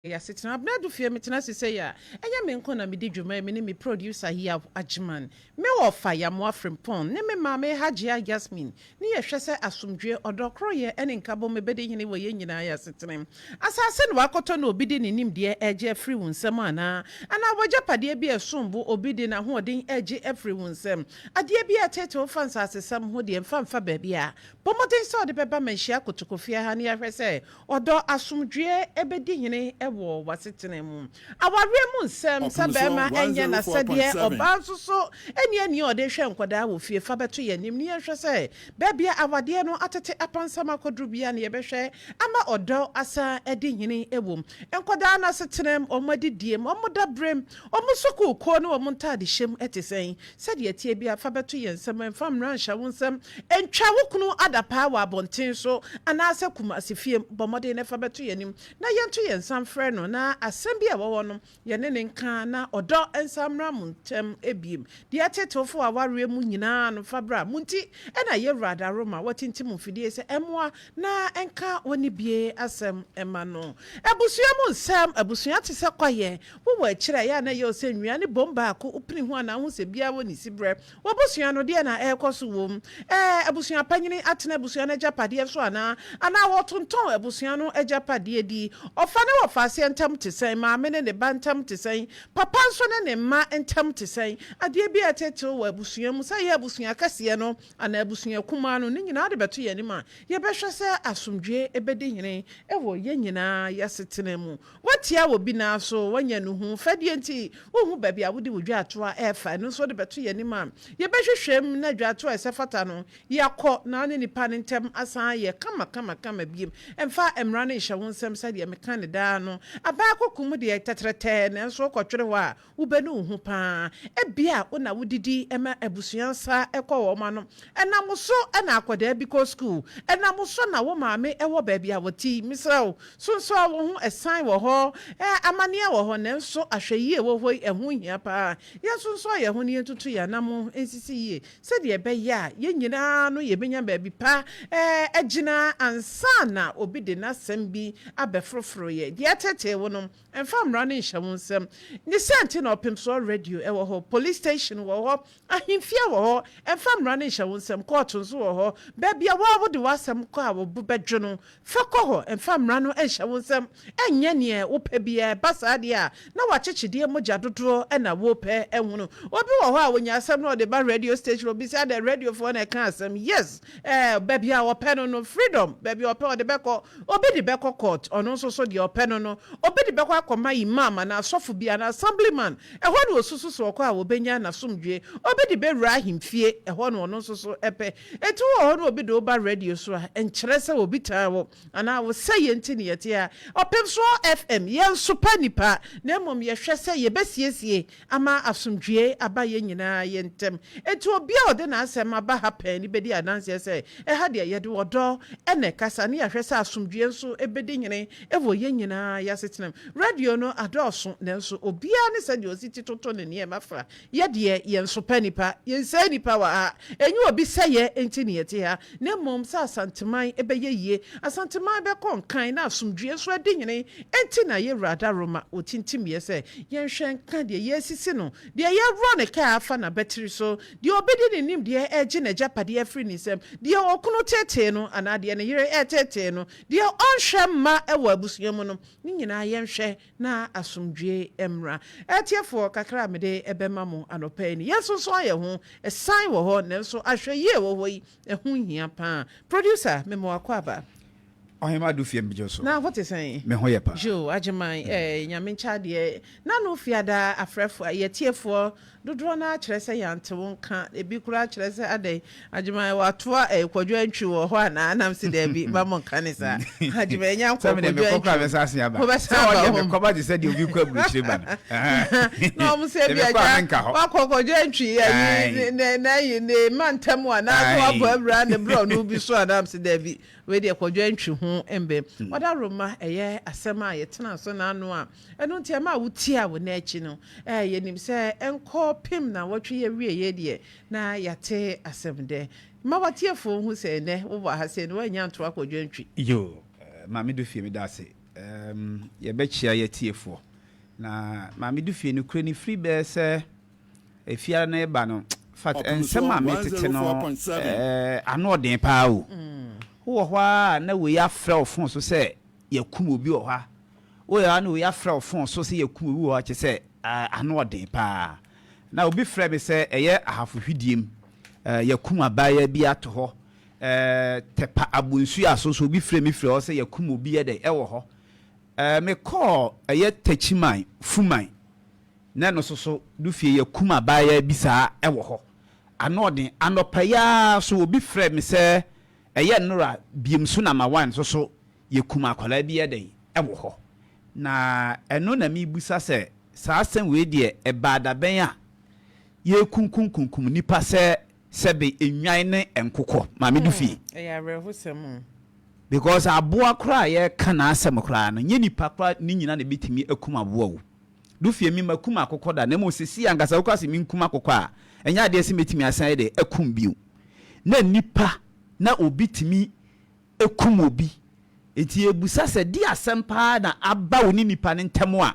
Yes, it's not bad to fear me to say ya. I am in corner me did you me producer here Ajman. Me or fire more from pon. Ne me mame Hajia Yasmin. Near Shessa Asumdre or Docroye and in Cabo me bedding anyway yin I sitting. As I said Wakoto no bidding in him dear edge free one semana. And I was Japadi be a sumbo obedient and hoarding edge every one sem. A dear be a tato fans as some hoodie and fan for baby. Pomotin saw the pepper man shako to Kofia Hani I say, or do Asumdre ebeding wo wasitene mu aware mu nsem sabema enye na sede obanso so eni ani ode hwe nkoda wo fie fa beto yanim ne hwe se bebia awade no atete apansama kodrubia ne yebehwe ama odo asa edi hini ewom nkoda na setenem omadidiem omodabrem omusuku ko no omuntade hyem etesen sede atie bia fa beto yensem fam ransha wonsem entwa wokunu adapa wa bonten so anase kuma sefie bomode ne fa beto yanim na yento yensam no na asem bia wo no ye ne nka na odo ensamra muntem ebiem de atetofo aware mu nyina no fabra munti ena ye rada roma watintim mfidie se emwa na enka woni bie asem ema no ebusua mu nsam ebusua te se kwaye wo wa kire ya na ye osenwia ne bomba ko upini ho na ho se bia woni sibre wo busua no de na ekoso wom ebusua panyini atena ebusua na japade so ana wo tonton ebusua no ejapade di ofa ne wo fase entam te sen ma me ne bantam te sen papa nso ne ma entam te sen ade bi ateto wa abusua mu sai abusua kase no ana abusua kuma no ne nyina de beto ye ni ma ye behwe se asomdwe ebedi hene ewo ye nyina yasetene mu watia wo bi na so wanya no hu fadie nti wo hu ba bia wo de wodwa ato a efa no so de beto ye ni ma ye behwehwem na dwa ato a sefata no yakọ na ne nipa ne ntem asan ye kama biem emfa emra ne hye wonsem sade me kan da no abako kumu de tetrete na so kwotwere wa wo benu hu pa ebia ona wodidi ema abusuansa ekọ ma no enam so na akoda bi ko school enam so na wo maame ewo ba bia woti misraw so wo hu esan wo ho amane wo ho na so ahweyie wo ho ehu hia pa ye so ye ho ne tutu ya nam ensisi ye se de be ya ye nyina no ye benya ba bi pa agina ansana obi de na sembi abefrofro ye de atete wo no emfa mra ne nhyamunsem ni senti na Opemsuo radio ewo ho police station wo ho ahimfia wo ho emfa mra ne nhyamunsem court nso wo ho ba bia wo de wasem ko a wo bedwo no fa ko ho emfa mra no nhyamunsem enye ne wo pa bia basade a na wachechide moja dodo na wo pa ehunu obi wo ho a wonya asem no de ba radio station obi say the radio for na kan asem yes ba bia wo pa no freedom ba bia wo pa de beko obi de beko court ono nso so de opa no obi de beko akoma imam na asofo bia na assemblyman ehọ na osusu so kwa wo benya na somdwe obi de bewura ahimfie ehọ na ono nso so epe etu wo na obi de oba radio so a enkyere se obi taa wo ana wo sey enti ne yete a Opemsuo FM yen super nipa na mom ye hwe se ye besiesie ama asomdwe aba ye nyina ye ntem etu obi a ode na asem aba happen ni bedi adanse se ha de ye de wodo ene kasa ne ye hwe se asomdwe nso ebedi nyine evo ye nyina ya setenem radio no adoso nenso obia ne se de ositi toto ne ne mafa ye de ye nso panipa ye se nipa wa enyu obi se ye enti ne yete ha ne mom sa asanteman ebeye yie asanteman be kon kan na asomdwe nso edi nyine enti na ye rada roma otintim ye se ye hwen kan de ye sisi no de ye ro ne ka afa na battery so de obedi ne nim de eje na japade afri ni sem de okuno tete no ana de ne yire tete no de onhwe ma ewo abusua mu no ni nyina ye nhwe na asomdwe emra etiefo kakra mede ebema mu anopa ni yeso so aye ho esan wo ho nenso ahweye wo ho yi ehu hia pa producer memo akwaba Ohema do fie mbijo so. Na what is saying? Me ho ye pa. Jo ajeman nyame ncha de na no fiada afrefo yetiefo dodo na kyerɛ sɛ yante wonka ebi kura kyerɛ sɛ adai ajeman watoa kwadwo antwi wo ho ana nam se da bi ba monka ne sa ajeman nya nkɔ kwadwo antwi ko kra besa ase aba sɛ o de ko ba de sɛ de obi kwa burukyire ba no mo se bi aja wa kwadwo antwi ne mantam wa na so abo abra ne bro no bi so adam se da bi we de kwadwo antwi ho embe wada roma eye asɛm a yetena so na anu a ɛno ntia ma wutia wo na achi no yenim sɛ enko pim na watwe ye wie ye de na yate asɛm de ma watiefo hu sɛ ne wo ba ha sɛ no wanya nto akwadwo ntwi yo ma me do fie me da se yɛbɛkyia yɛtiefo na maame du fie no kure ni free bear sɛ efia na eba no fat ensɛm a metete no ano ɔden paa o wo hɔ a na we afrɛ ofon so sɛ yakum obi wɔ hɔ wo ya na we afrɛ ofon so sɛ yakum obi wɔ hɔ kyɛ sɛ ano ɔden paa na obi frɛ me sɛ ɛyɛ ahafohwidiem yakum abaya bi ato hɔ tepa abunsu aso so obi frɛ me frɛ hɔ sɛ yakum obi yɛ dɛ ɛwɔ hɔ me call ɛyɛ tachiman fuman na no so du fie yakum abaya bi saa ɛwɔ hɔ ano ɔden anɔpaya so obi frɛ me sɛ ɛyɛ nnora biemsu na ma 1 so yakum akwala bi yɛ dɛ ɛwɔ hɔ na ɛno na me busa sɛ saa asɛm we deɛ ɛbaadabɛn a yɛkunkunkunkum nipa sɛ sɛbe enwan ne enkokɔ ma me du fie because aboa kora yɛ kana asɛm kora no nye nipa kora ni nyina na betimi akum aboa wo du fie mi makum akokɔ da na mo sisi angasa wo kwase mi nkum akokɔ a enya ade sɛ metimi asan de akum bio na nipa na obi timi akum obi enti ebusa sɛ di asɛm paa na aba wo ni nipa ne ntɛm a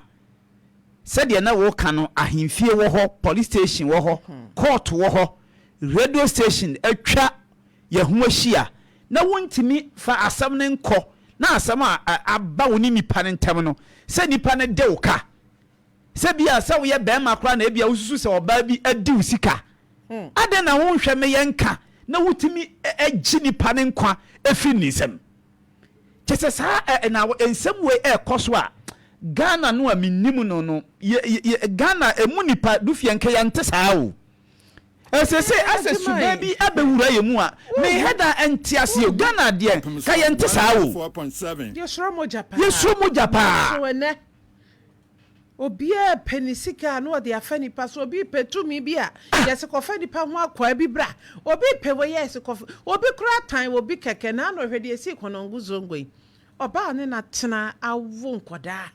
sɛdeɛ na wo ka no ahemfie wɔ hɔ police station wɔ hɔ court wɔ hɔ radio station atwa yɛho ahyia na wontimi fa asɛm ne nkɔ na asɛm a aba wo ni nipa ne ntɛm no sɛ nipa ne de wo ka sɛ bia sɛ wo yɛ bɛrima kora na ebia wosusu sɛ ɔbaa bi adi wo sika ade na wo nhwɛ me yɛnka na wotimi agyi nipa ne nkwa ɛfiri ne nsɛm kyɛ sɛ saa na nsɛm wei ɛkɔ so a Ghana no a minnim no Ghana emu nipa du fie nka yɛnte saa o ɛsɛ asɛ suba bi abɛwura yɛ mu a me heda ɛnte ase o Ghana deɛ ka yɛnte saa o yɛsoro mo japa obi a penisika no de afa nipa so obi petumi bi a yɛse kɔfa nipa ho akwa bi bra obi pe wo yɛse kɔfa obi kura tan obi kɛkɛ na no hwede esi konongu zongoi oba ne na tena awo nkoda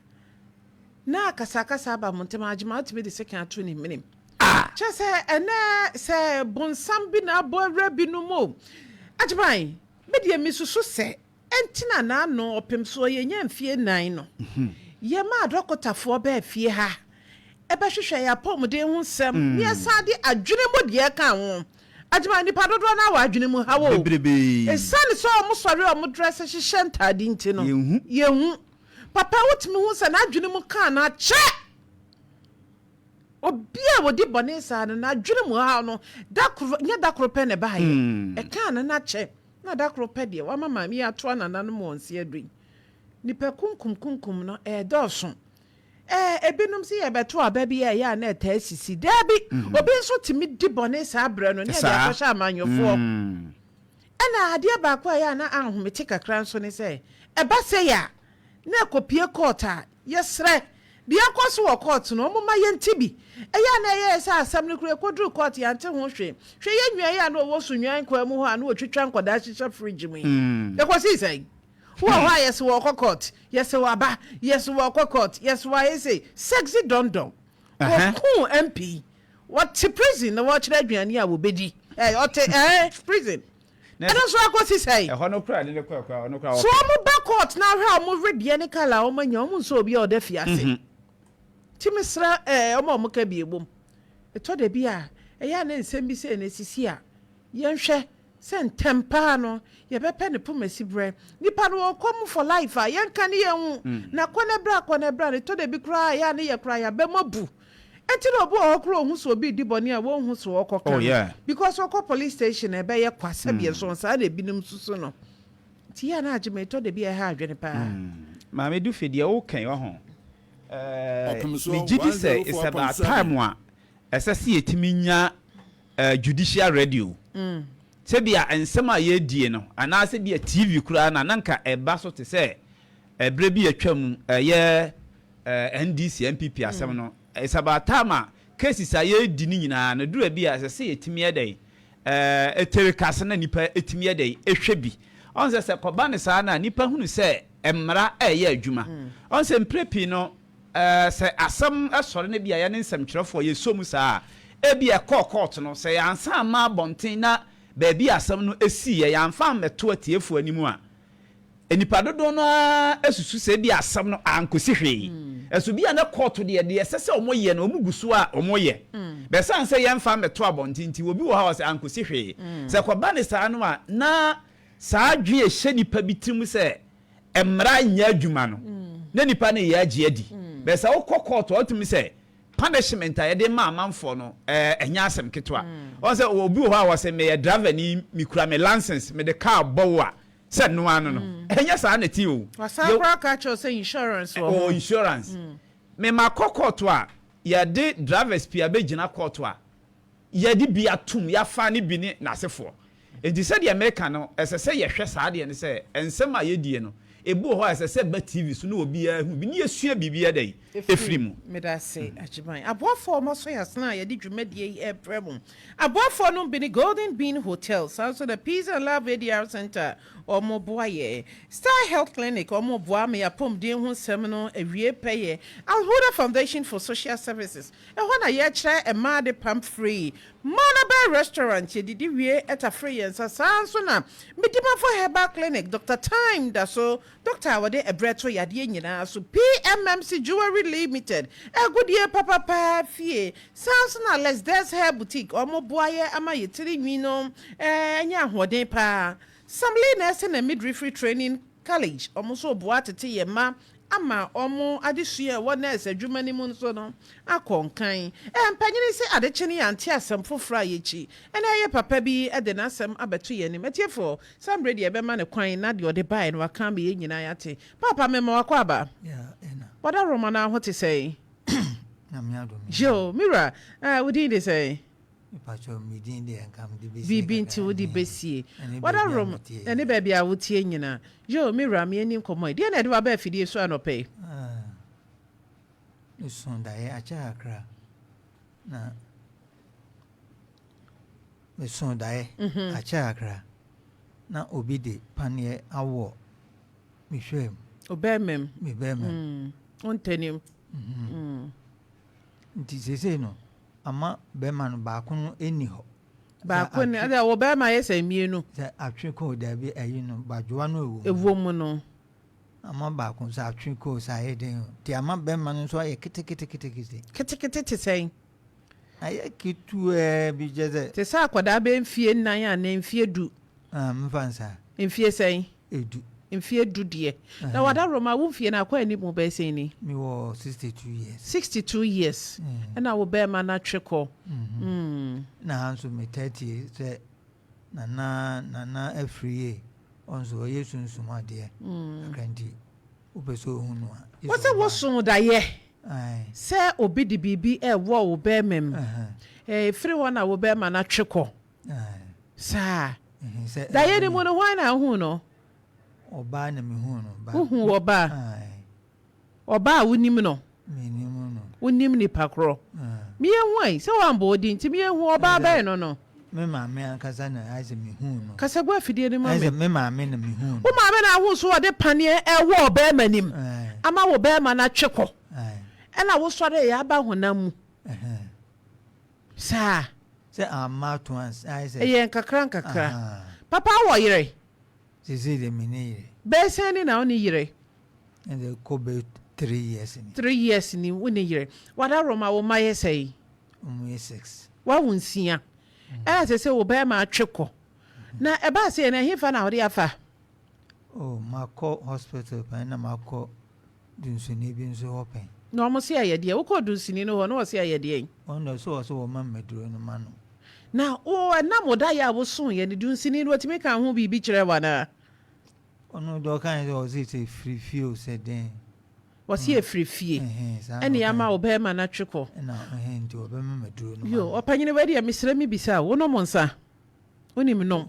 na kasakasa ba montem agima otimi de second ato ni minim chese ene se bonsam bi na abowra bi no mo agiban me de misusu se entina na no Opemsuo yenya mfie 9 no ye ma adokotafo ba fie ha ebe hwehwe ya pomde hu sem ye sade adwene mo de ka ho agiban ni padodo na wa adwene mu ha wo esane so mo sori o mo dress hye ntade nti no ye hu papa wotimi hu se na adwene mu ka na che obia wodi bone sa na adwene mu ha no dakro nya dakro pe ne ba ye e ka na che na dakro pe de wa mama mi ato anana no mo nse adui nipa kunkum no doso ebinum si ye beto aba bi ya na eta asisi dabi obi nso timi di bone sa abre no ne ya akosha amanyofo ana ade ba kwa ya na ahomete kakra nso ne se eba se ya na kopie court a yesre de akoso wo court no mo ma yentibi eya na ye se asam ne kure kodru court ya nte ho hwe ye nwa ya na wo so nwan kwa mu ho a na otwitwa nkoda hyehyɛ fridge mu e kosi sai who yes walk court yes waba yes walk court yes why say sexy dondon who MP what prison na what aduane a wo bedi prison and so akosi say e hono kra de kra hono kra so mo back court na hwe mo redie ne kala o manya mo nso obi a oda fiase timisra mo ka biebom eto de bia ya na nsem bi se na sisi a yenhwe sen tempa no ye bepe ne pomasi bre nipa no come for life a yenka ne yen na kone bra ne to de bi kra ya ne ye kra ya be mabu enti no bo okro hu so bi di bone a wo hu so okoka because okọ police station e be ye kwasa bi so sa na binim susu no ti ya na agime to de bi e ha adwene pa ma me du fedie wo kan wo ho me gidi say it's about time wa esese yetimi nya judicial radio sebia ensema ye die no ana sebia TV kura na nanka eba so te se ebre bi atwam ye NDC MPP asem no esabata cases aye di ni nyina na dura bi asese yetimi edai eterikase na nipa etimi edai ehwe bi onse se koba ne sa na nipa hunu se emra eye adwuma onse mprepi no se asem asore na bia ya ne nsamkyerefo ye somu sa ebi e court no se yansa ma bonten na baby asam no esi ye yamfa meto atiefu animu a enipa dodo no asusu se bi asam no ankosi hwe esu bi na court de sese omoye na omugusu a omoye be san se yemfa meto abontinti obi wo ha wase ankosi hwe se koba ne saa no a na saa dwe hye nipa bitirim se emra nya adwuma no na nipa ne ye agye adi be se wo court otumi se punishment a yede ma amanfo no enya asem ketwa o se obi wo ha wase me driver ni mikura me license me de car bowa said no one no enya sa na ti o wasakra ka cho say insurance o insurance me ma court a ye de drivers pia be gina court a ye de bia tum ya fa ne bi ne nasefo enti said the American no esese ye hwe sa de ne se ensem a ye die no ebu ho esese ba TV so no obi a hu bi ne esua bibia dai efrimu me da say ajiban abofo mo so yasna ye di dwumadie e premu abofo no bi ni Golden Bean Hotel so the Peace and Love ADR Center omo boaye Star Health Clinic omo boa me apom den ho sem no awie peye Alhoda Foundation for Social Services e ho na ye kire e ma de pump free Monabel Restaurant ye didi wie eta free and so na medima for herbal clinic Dr. Time da so Dr. Wade Ebreto yade nyina so PMMC Jewelry Limited egudie papa fie sounds na let's dance hair boutique omo boaye ama yetiri nwino enya hoden pa Samly Nursing and Midwifery Training College omo so boa tete ye ma ama omo adesua wo nurse adwuma ni mu so no akonkan empanyini se adechini anti asem fofra yechi ena ye papa bi ede na asem abeto ye ni metiefo sambre de be ma ne kwan na de ode bai no aka be ye nyina yate papa mema wakwa ba ena wada romana ho te say na me ado me jo mira wodi de say pacho midin de enkam de besi bibi nti wodi besie wada rom ene ba bia wotie nyina jo mira me ani komo de na de wa ba fidie so anope usunda ye acha akra na usunda ye acha akra na obi de panie awo mihwem obemem me bemem ontenim nti sese no ama bema no ba ko no eni ho ba ko ne ada wo bema yesa mienu se atwe ko da bi ayi no ba joa no ewo mu no ama ba ko sa atwe ko sa heden ti ama bema no so aye kete te sei aye kitu bi jeze te sa akwada be mfie nan a na mfie du mfansa mfie sei edu mfie du de na wada roma wo mfie na kwa ni mu be sei ni mi wo 62 years na wo bema na tweko na hanso me 30 se na afriye onzo yesunsuma de akranti obeso hunu a what's a wosun da ye ai se obi di bibi e wo bemem free one na wo bema na tweko sa da ye ni mo no hwan na hu no oba na me hu no ba hu oba oba wonim no menimu no wonim ni pakro me ehwan se wan bodi nti me ehu oba ba no me maame ankasa na aize me hu no kasa gwa fidie ni maame aize me maame na me hu no wo maame na hu so ode pane e wo oba manim ama wo ba ma na tweko ena wo sore ya ba honam sa se ama to ans aize ye nkakra papa wo yire sisi de menire be sani na oni yire and the kobe 3 years ni 3 years ni woni yire wada roma wo maye sei 6 wa wonsia se wo ba ma tweko na e ba se na hifa na odi afa mako hospital pa na mako dunsuni bi nso open no mo se ayede wo ko dunsuni no ho no se ayede ono so wo mameduro no mano na na moda ya wo so ye ni dunsuni no timi kan ho bibi kire wana ono do kan se o se free feel se den wasi efrifie ene ya ma obema na tweko na nti obema maduro no yo opanyine wadi ya misra mi bisa wo no monsa oni mi nom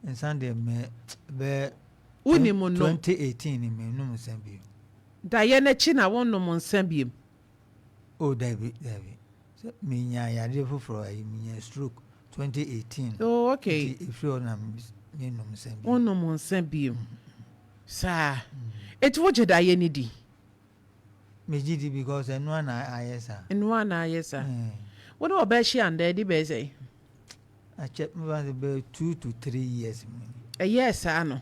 nsan de me be oni mo no 2018 ni me no msambio da ye na chi na wo no monsambiem David so me nya ya de foforo ayi me nya stroke 2018 okay if you na me no msambio wo no monsambiem sa etu wo je da ye ni di mejidi because enwa na ayesa what do obeshi and daddy be say I check me about 2 to 3 years yes ano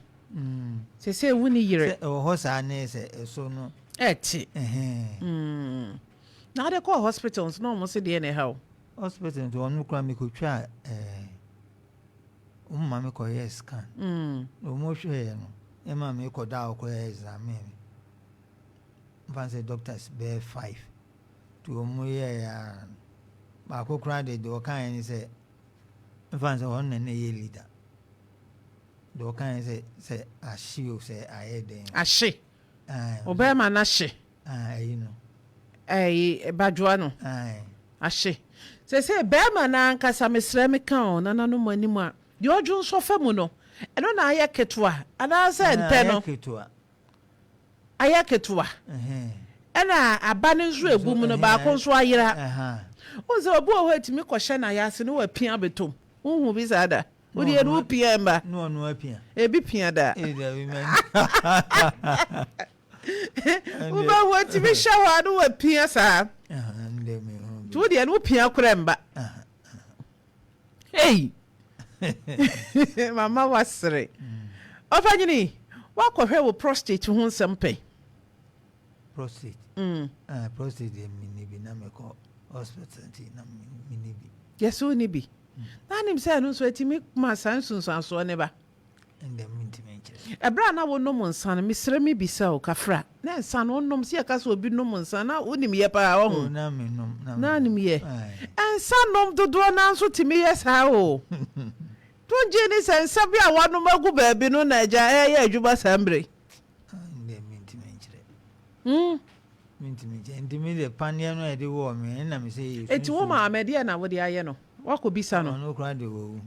Say wuni yire. Hosa ne se so no. Eti. Now they call hospitals no mo say dey anyhow. Hospital to onu kra me ko twa umma me ko yes scan. No mo hwe no. E ma me ko da ko exam me. Fancy doctors be 5. To omu ye ya ba ko kra de do kan ni say fancy on na ye leader. Do kan say ashi o say ayeden. Ashi. Obema na she. You know. Badwa no. Ashi. Say bema na nkasa mesre me kan na nanu manimu a. De odwu so fa mu no. Eno na aye ketua. Ana say nte no. Aye ketua. Ena abane nso egu mu no ba ko nso ayira. O se obu o hetimi kwhye na ya se no wa pia betom. Unhu bi sada. O de ru pia mba. No apia. Ebi pia da. E da we man. Uba wati bi shawa no wa pia sa. Ndeme ho. Tu de no pia kura mba. Hey. Mama wasre. Ofanyini, wa kohwe wo prostate ho nsempe. Prostate. Prostate de minibi na me ko hospital na minibi. Yeso ni bi. Na nim say no so etimi ma sansunsun so ne ba. Ndem mintime nkyere. Ebra na wo nom nsan misre mi bisa o kafra. Na nsan no nom se yaka so obi nom nsan na wonim ye pa ho. Na me nom na nim ye. Nsan nom dodo na nso timi ye sa o. Tunje ni sensa bi a wanu magu baabi no na ja ye adwuma sambre. Ndem mintime nkyere. Mintime nkyere. Ndimi de pania no e de wo me na me say. Eti wo ma amede na wo de aye no. Wako bisa no. No kra de wo.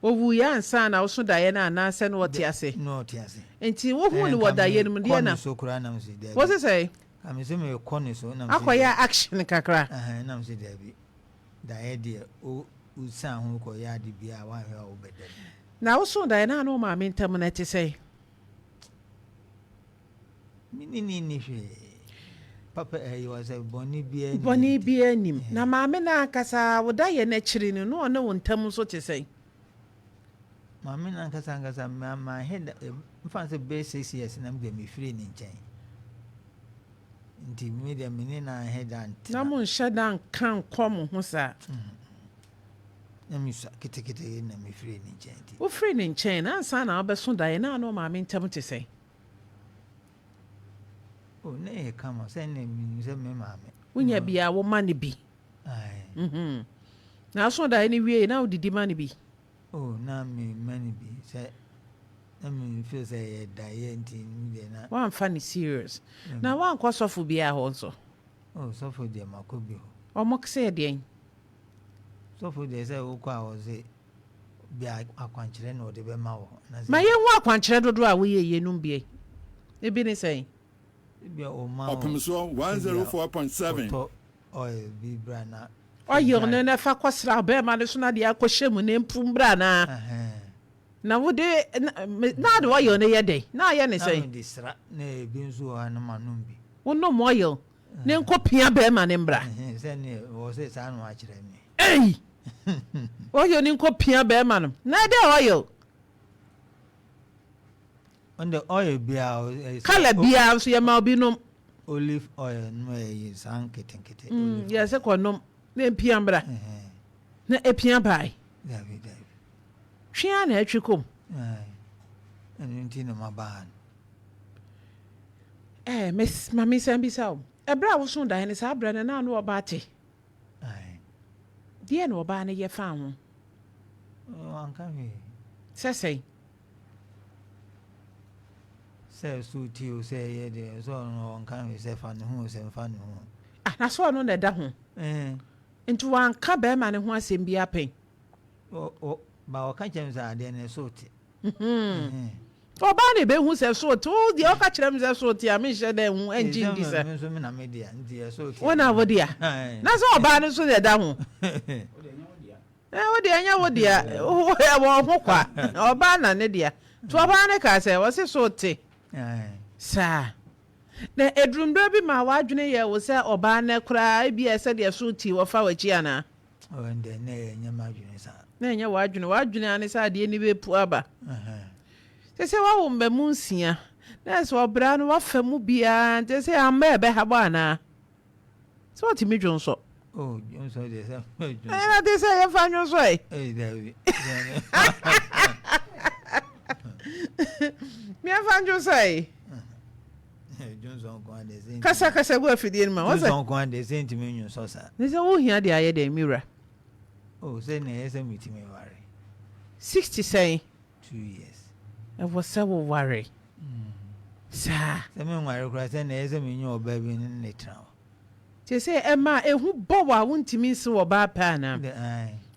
Owu ya nsa na wo so da ye na na se no wote ase. No wote ase. Enti wo hu ni woda ye no de na. So kra na me say de. What say? I say me kone so na me. Akoya action kakra. Na me say de bi. Da ye de o usan hu ko ya de bia wa hwe o bede. Na wo so da ye na no ma me ntam na te say. Ni hwe. Papa was a boni bia nim. Na ma me na akasa wo da ye na chiri no no ne wo ntam so te say. Mama na nkasa my head mfanse be 6 years na mbe me free ni nchen. Nti me de me na head ant. Na mo nhye dan kan kom ho sa. Na mi sa kitekete na me free ni nchen. Wo free ni nchen na ansa na obeso da ye na no ma me ntam te say. O na e kama se na mi se me mama. Unya bia wo ma ne bi. Ai. Na so da ye ni wie na odidi ma ne bi. Oh, na me many be say na me feel say da ye nti de na. Wan funny serious. Na wan kwasofo bia ho nso. Oh, so for de makobi ho. Omo kse de. So for de say wo kwa wo say bia akwankyere na ode be ma wo. Ma ye hu akwankyere dodo a wo ye num bia. E bi ni say. Bia o ma. Opemsuo 104.7. Oh, bi brana. Oyo ne na fa kwasra be ma ne so na de akohyem ne mpum bra na. Na wo de na de oyo ne ye de. Na ye ne say. Na de sra na bi nso ha no manum bi. Wo no moyo. Ne nkopia be ma ne mbra. Say ne wo say sa no a kire me. Ei. Oyo ne nkopia be ma no. Na de oyo. On the oil bia Kala bia so ye ma obi no. Olive oil no e san ketenkete. Yes e konom. Na pia mbra. Na epia bai. David. Hwea na atwikom. Nti no maban. Miss mami sambi saw. Ebra wo so da ne sa abra na no oba ate. Die na oba na ye fa ho. Anka we. Sesei. Say suti o say ye de so no anka we say fa ne ho say fa ne ho. Ah na so no na da ho. Ntu wan ka be ma ne ho asem bi apen. Ba o ka chem sa de ne so ti. Oba ne be hu se so ti o de o ka kire me se so ti a me hye da hu engine di se. Me so me na media nti so ti. Wona wo dia. Na so oba ne so de da hu. Wo de anya wo dia. Wo ho kwa. Oba na ne dia. To oba ne ka se wo se so ti. Sa. Na edrumdo bi ma wadwene ye wo se oba na kura bi ese de so ti wo fa wachi ana. O nde na enya madwene sa. Na enya wadwene ane sa de ni be pu aba. They say, "What will be Munsia?" That's what Brown was from Mubia. They say, "I'm a Habana." So what me Johnson? Oh, Johnson, they say, They say, "I find your way." hey, David. Me, I find your say. Johnson, go on the same. Kasa go for the man. What's that? Johnson, go on the same to me, you saw, sir. They say, "Oh, here they are, the mirror." Oh, say, no, say, meeting me, worry. 60 say. 2 years. I was so worried. Sir. Some of my request, and there's a menu baby in the town. They say, Emma, who bow won't to me so about Pana.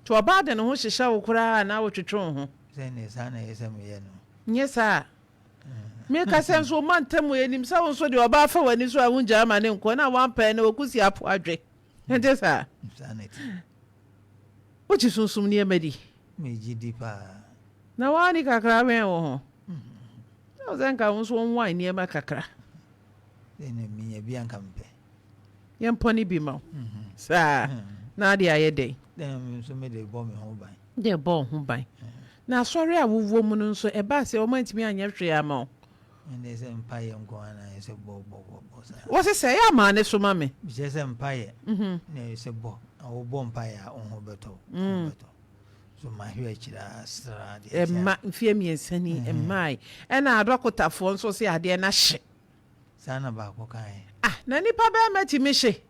To a bad and who shall cry an hour to tron. Then his son is a million. Yes, sir. Make a sense of man tell me himself so the about for when you saw one German and corner 1 pen or could see up quadric. And yes, sir. What is so near Medi? Me deeper. Now, I need a cry. I think I was 1 wine near my cacra. Then me a bian campe. Young pony bimo. Sir, now the other day. Then so made a bomb home by. They're born home by. Now, sorry, I will woman so a bass or might me and your tree amount. And there's empire going and say, Bob. What's it say, a man is so mammy? Just empire. No, it's a bob. Our bonfire on Hoberto. So my hair, fear me and Sunny and my. And our doctor phone so say I dare not shit. Son about Hokai. Ah, Nanny Papa met him, she.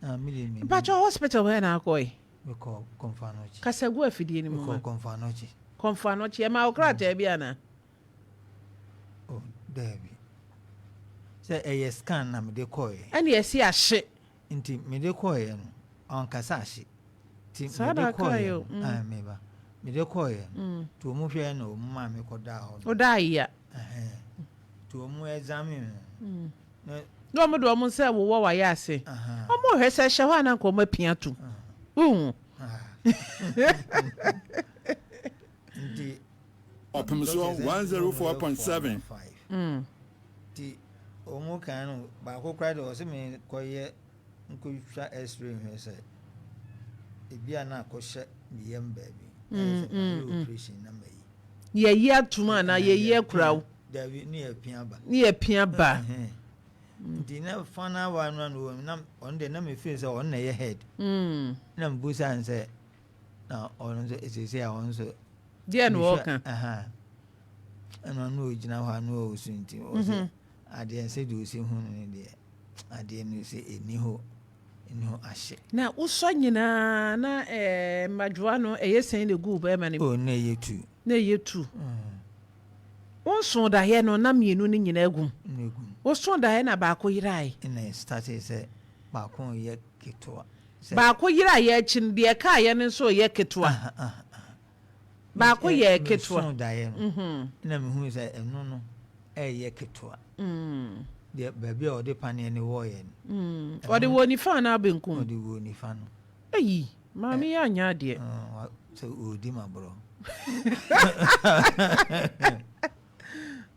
But your hospital when I go. We call Confanochi. Casagua for the We call Confanochi. Confanochi, and my crat, Biana. Oh, Debbie. Say a scan, I'm the coy. And yes, see a shit. Inti me de coy on Kasashi. Sada coy, I maybe. Me de coy to move here no mammy could die. Or die yet. To a more examine. No more do almost say, well, I say. Oh, more has a shawana come a piano. Opemsuo 104.7. The Omo can by who cried or some quiet X-ray said. It be an akosha the baby. Operation number. Ye to man, ye crowd. There be near Piamba. Near Piamba. Dinner fun one on the number face on their head. Nam Busan said, now on the say answer. Dear Walker. And I know you know how no soon to. I didn't say do see who there. I didn't say a new ashe. Now, Usonina, na Majuano, a yes, saying the good bear. Oh, nay, you too. Nay, you too. One saw the hair no name you in your egum. Was saw the hen about Koirai. And I started say, Balcon yet Kitua. Bako yira ye chin de ka ye ne so ye ketwa bako ye ketwa na me hu say eno no ye ketwa de baby o de pane ne wo ye o de woni fa na benkum o de woni fa no eyi mami ya nya de so o di ma bro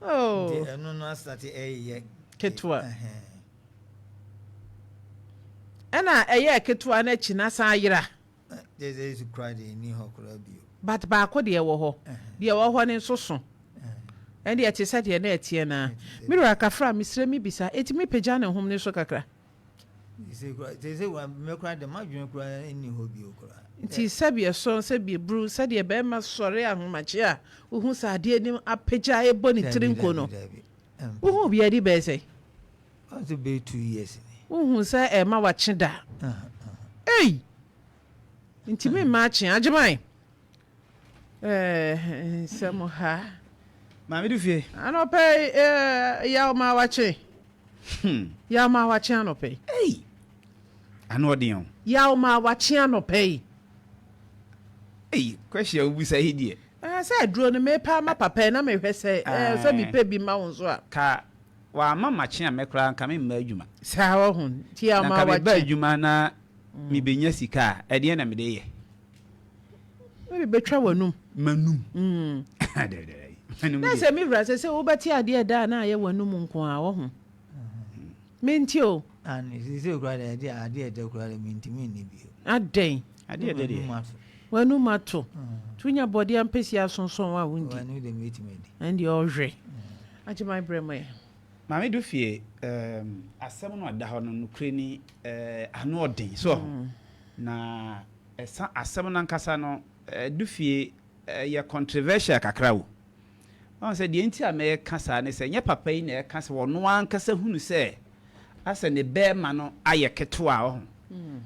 oh de eno no start ye ketwa Ana eye ketua na china san yira. There is to cry the ni hokura bio. But ba ko de wo ho. De wo ho ne soso. And de ate said de na etie na. Miro akafra misre mi bisa etimi pagya na hom ne so kakra. They say one me cry the madwun cry any ho bio kra. Nti sabie so sabie bru said be ma sore ahomache a wo sa de nim apagya e boni trinko no. Wo bi adi be say. It's be 2 years. Who say ma wache da. Hey. Nti me ma che agemai. Samoha. Ma me do fie. Anope ya ma wache. Ya ma wache anope. Hey. Ano odion. Ya ma wache anope. Hey, question obu say hidie. Say dro no me pa ma papa na me hwe say say bi pe bi ma won so a. Ka wa mama che amekra nka me mma adwuma sa wa hun ti ya ma wa che na adwuma na mi benya sika e de na me de ye me betwa wanum manum na se mi bra se wo beti ade da na ye wanum nko a wo hun menti o and is say kura de ade de kura de menti mi ni bi aden ade de wanu mato tunya body ampesi asonson wa wundi wanu de meet me and the ojre aje my brema maame do fie asɛm no ada hɔ no nokre ni ano ɔden so na ɛsa asɛm no ankasa no do fie yɛ controversial kakra wo ɔn sɛ deɛ nti a mɛka saa ne sɛ nyɛ papa yi na ɛka sɛ wɔno ankasa hunu sɛ asɛ ne bɛɛma no ayɛ ketewa ɔho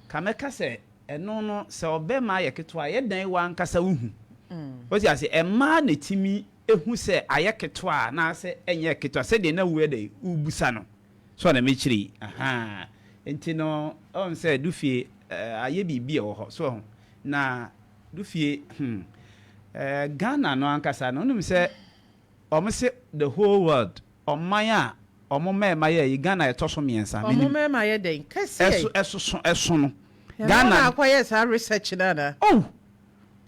ka mɛka sɛ ɛno no sɛ ɔbɛɛma ayɛ ketewa yɛdan wa ankasa wohu wɔsi ase ɛmaa na timi ehu sɛ ayɛ ketewa na sɛ ɛnyɛ ketewa sɛ deɛ na wuɛ de ubusa no so na mekyiri aha enti no ɔn sɛ dufie ayɛ bibi ɛwɔ hɔ so ho na dufie Ghana no ankasa no num sɛ ɔmo se the whole world ɔman a ɔmo mɛma yɛ Ghana ɛtɔ so miɛnsa ɔmo mɛma yɛ den kɛse ɛso no Ghana akɔyɛ saa research na oh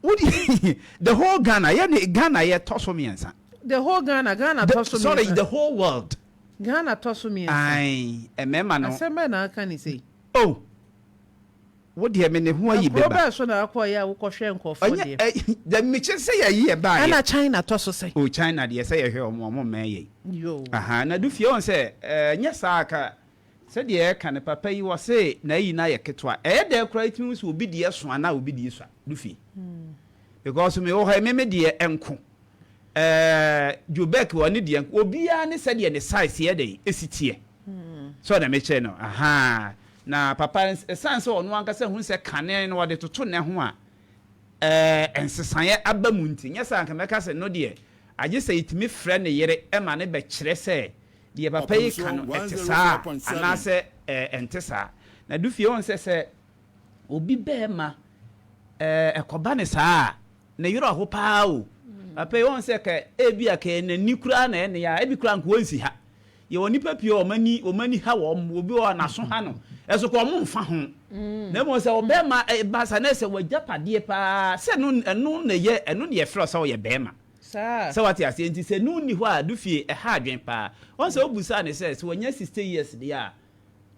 the whole Ghana Ghana yɛ so miɛnsa the whole Ghana tɔ so miɛnsa sorry the whole world Ghana tɔ so miɛnsa ai ɛmɛma no asɛmɛ na aka ni sei oh what dear me ne ho ayi beba Robert so na akɔyɛ a wokɔhwɛ nkɔfo deɛ the meche say ye ye ba ana China tɔ so sei oh China deɛ sɛ yɛ hwɛ ɔmo mɛyɛ yo aha na do fie on sɛ nyɛ saa ka sɛ deɛ ɛka ne papa yi wɔ se na yi na yɛ ketwa ɛyɛ deɛ kora itimi so obi deɛ so ana obi deɛ so do fie because me wo ha me deɛ enko Jobek wɔ ne deɛ obi a ne sɛ deɛ ne size yɛ de esitie so na me kyɛ no aha na papa esan so ono ankasa hu se kane no wode toto ne ho a ensesaye aba mu nti nyesa anka meka se no de agye se itimi frɛ ne yere ema ne be kyerɛ se de papa yi ka no etesa ana se entesa na du fie on se obi be ma ekoba ne saa na yero ho paa o papa yi on se ka ebi aka na nikura na ene ya ebi kura nko wansi ha ye woni papie o mani ha wo obi o na so ha no eso ko mo mfa ho na mo se obema basa na se wajapade pa se no eno na ye eno ne ye frɛ se wo ye bema sa se wati ase nti se no ni ho a do fie ha adwen pa on se obusa ne se wonya 60 years de a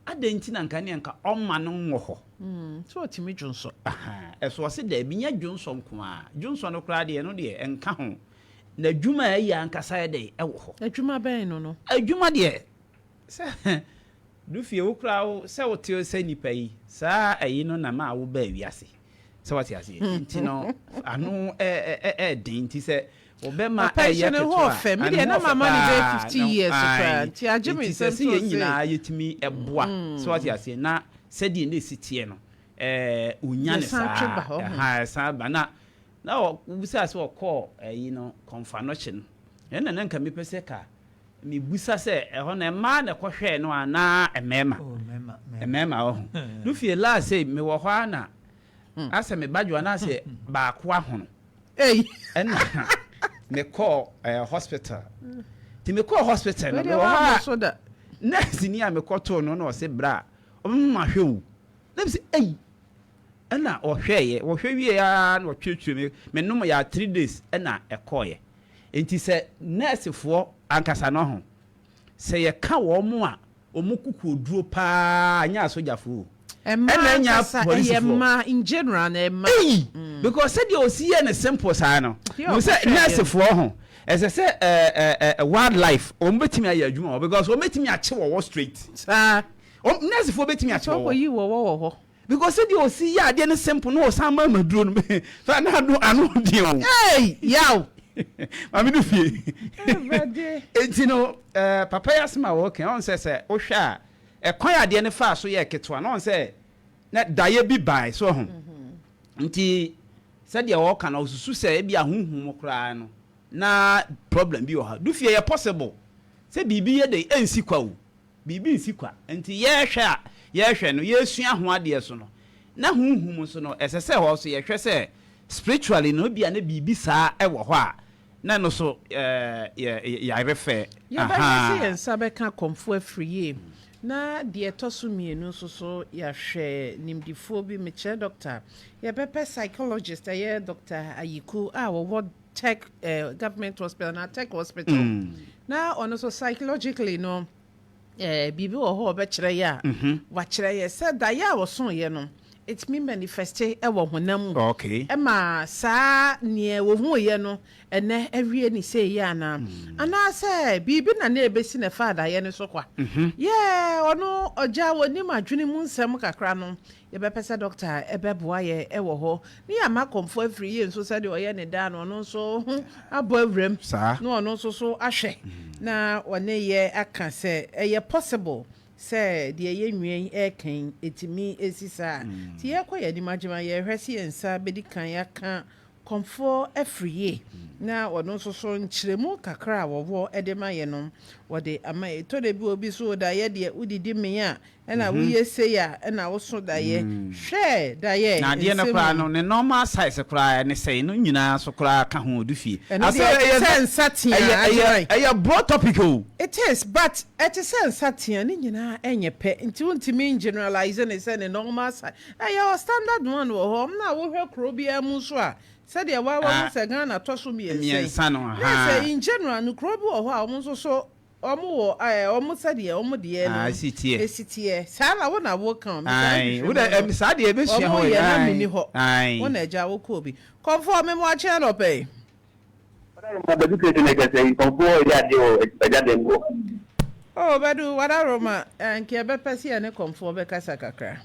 adanti na nka ne nka ɔma no wo ho so otimi dwonso aha eso se da bi nya dwonso nko a dwonso no kra de no de enka ho na dwuma ya ankasa de ɛwɔ hɔ adwuma bɛn no adwuma de sɛ du fie wo kra wo sɛ wo teo sɛ nipa yi saa ayi no na ma wo ba wiase sɛ wate ase nti no ano den nti sɛ wo be ma ɛyɛ ne ho fɛ me de na mama ni be 50 years kra nti agye me sɛ sɛ nyina yɛtimi ɛboa sɛ wate ase na sɛ die ne sitie no unya ne saa saa ba na wo busa sɛ wɔkɔ ayi no konfa no kye no ɛna na nka mepɛ sɛ ka mi busa se ɛhɔ na ma na kɔhwɛ no ana ɛmɛma ɛmɛma ho do fie la se me wɔ hɔ ana asa me badwo na se ba ko ahono ɛna me call hospital ti me call hospital no wɔ so da nurse ni a me kɔto no na ɔse bra ɔmma hwɛ wo na se ɛna ɔhwɛ wie ya na ɔtwetwe me nom ya 3 days ɛna ɛkɔɔ enti sɛ nursefoɔ ankasa no ho sɛ yɛ ka wo mo a omo kuku oduro pa nya asojafo ɛna nya police ma in general na ma because said you see na simple sa no no sɛ nursefoɔ ho ɛsɛ sɛ wildlife ombetimi aye adwuma because ombetimi ache wo straight sa nursefoɔ betimi ache wo yi wo ho because said you see ya de ne simple no san ma maduro no fa na do anu de o yaw mami do fie enti no papa yasma wo kan on se wo hwa a ekwan ade ne fa so ye ketwa no on se na daye bi bai so ho nti se de wo kan osusu se bi ahunhum mo kra no na problem bi wo ha do fie ye possible se bibi ye de ensi kwa wo bibi ensi kwa nti ye hwe no ye sua ho ade so no na hunhum so no esese ho so ye hwe se spiritually no bia na bibi saa ewo ho a na no so ya refer ya ba se ensa be ka komfo afriye na de etoso mienu so ya hwe nimdifo bi me che doctor ya bepe psychologist ya Dr. Ayiku a wo tech government hospital na tech hospital na ono so psychologically no bibi wo ho be kire ya wa kire ye se da ya wo so ye no it's me manifeste ewo honam okay ema saa ne wo hu ye no ene awie ni say ya na ana say bibi na na ebesi na father ye ne so kwa ono oja woni madwene mu nsem kakra no ye be pese doctor ebeboa ye ewo ho ni ama komfo afri ye nso sade oye ne da no ono so abo awrem no ono so ahwe na one ye aka say eye possible say the ye nwien kan etimi esisa ti ye kwa ye di majima ye hwese ye nsa bedi kan ya kan komfo afriye na wono so nchiremu kakra wo edema ye no wode ama eto de bi obi so da ye de udidi me a na wo ye se ya na wo so da ye hwe da ye na de na kra no ne normal size kra ne sei no nyina so kra ka ho du fie aya broad topic o it is but it is sensatia ne nyina enye pe nti wontimi generalize ne say ne normal size aya standard one wo ho na wo hwe kro bia mu so a said ya wa se Ghana to so mi ensa no ha in general no kro bi wo ho a omo so omo wo omo said ya omo de no esitie sa na wo na wo kan ai wo da sa de be hia ho ai wo na eja wo ko bi conform me mo a che no pe oh bedu wada roma nke be pese ya ne conform be kasa kakra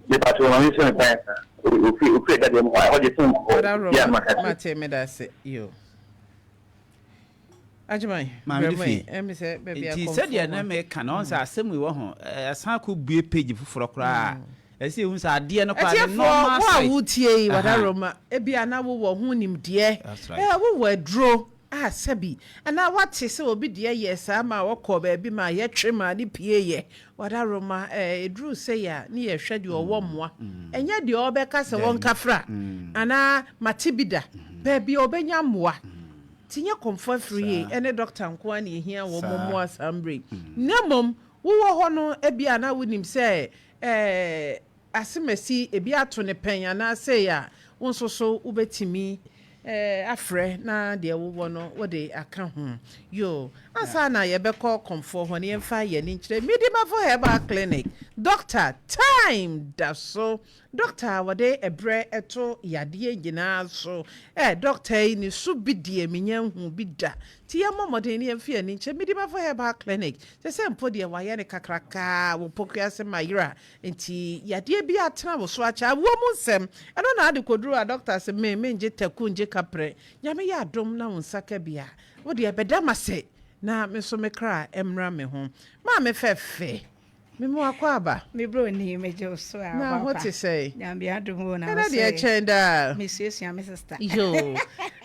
the patron is we that them I just mate me da se yo ajimai me say baby I said ya na me kan on sa asem we wo ho asan ko bue page fufuro kra ese hu sa ade no kwa no ma wa wutie wada roma e bia na wo ho nim de wo wadro sabi ana wate se obi de ye sa ma wokọ ba bi ma ye twe ma ni pie ye wada roma edru se ya ni ye hwede owo moa enya de obeka se won kafra ana matibida ba bi obenya moa tinye comfort free ene doctor nko ani ehia wo momo asambre nemom wo ho no e bia na wonim se asemasi e bia to ne penya na se ya wonso so ubetimi afre na de wo no wo de aka ho yo asa na ye be call comfort ho ne mfa ye ni kire midima for herbal clinic doctor time da so doctor wode ebre eto yade nyina so doctor ni su bidie menya hu bida ti ye momode ne mfa ni kire midima for herbal clinic se mpo de wa ye ne kakraka wo pokuase mayira enti yade bi atena wo so acha wo mu nsem eno na ade koduru a doctor se me nje taku nje kapre nyame ya dom na wonsaka bia wo de bedamase na me so me kra emra me ho ma me fefe me mo akwaba me bro ni me je so a na what to say nyame adom na na de chenda me suesua me sister yo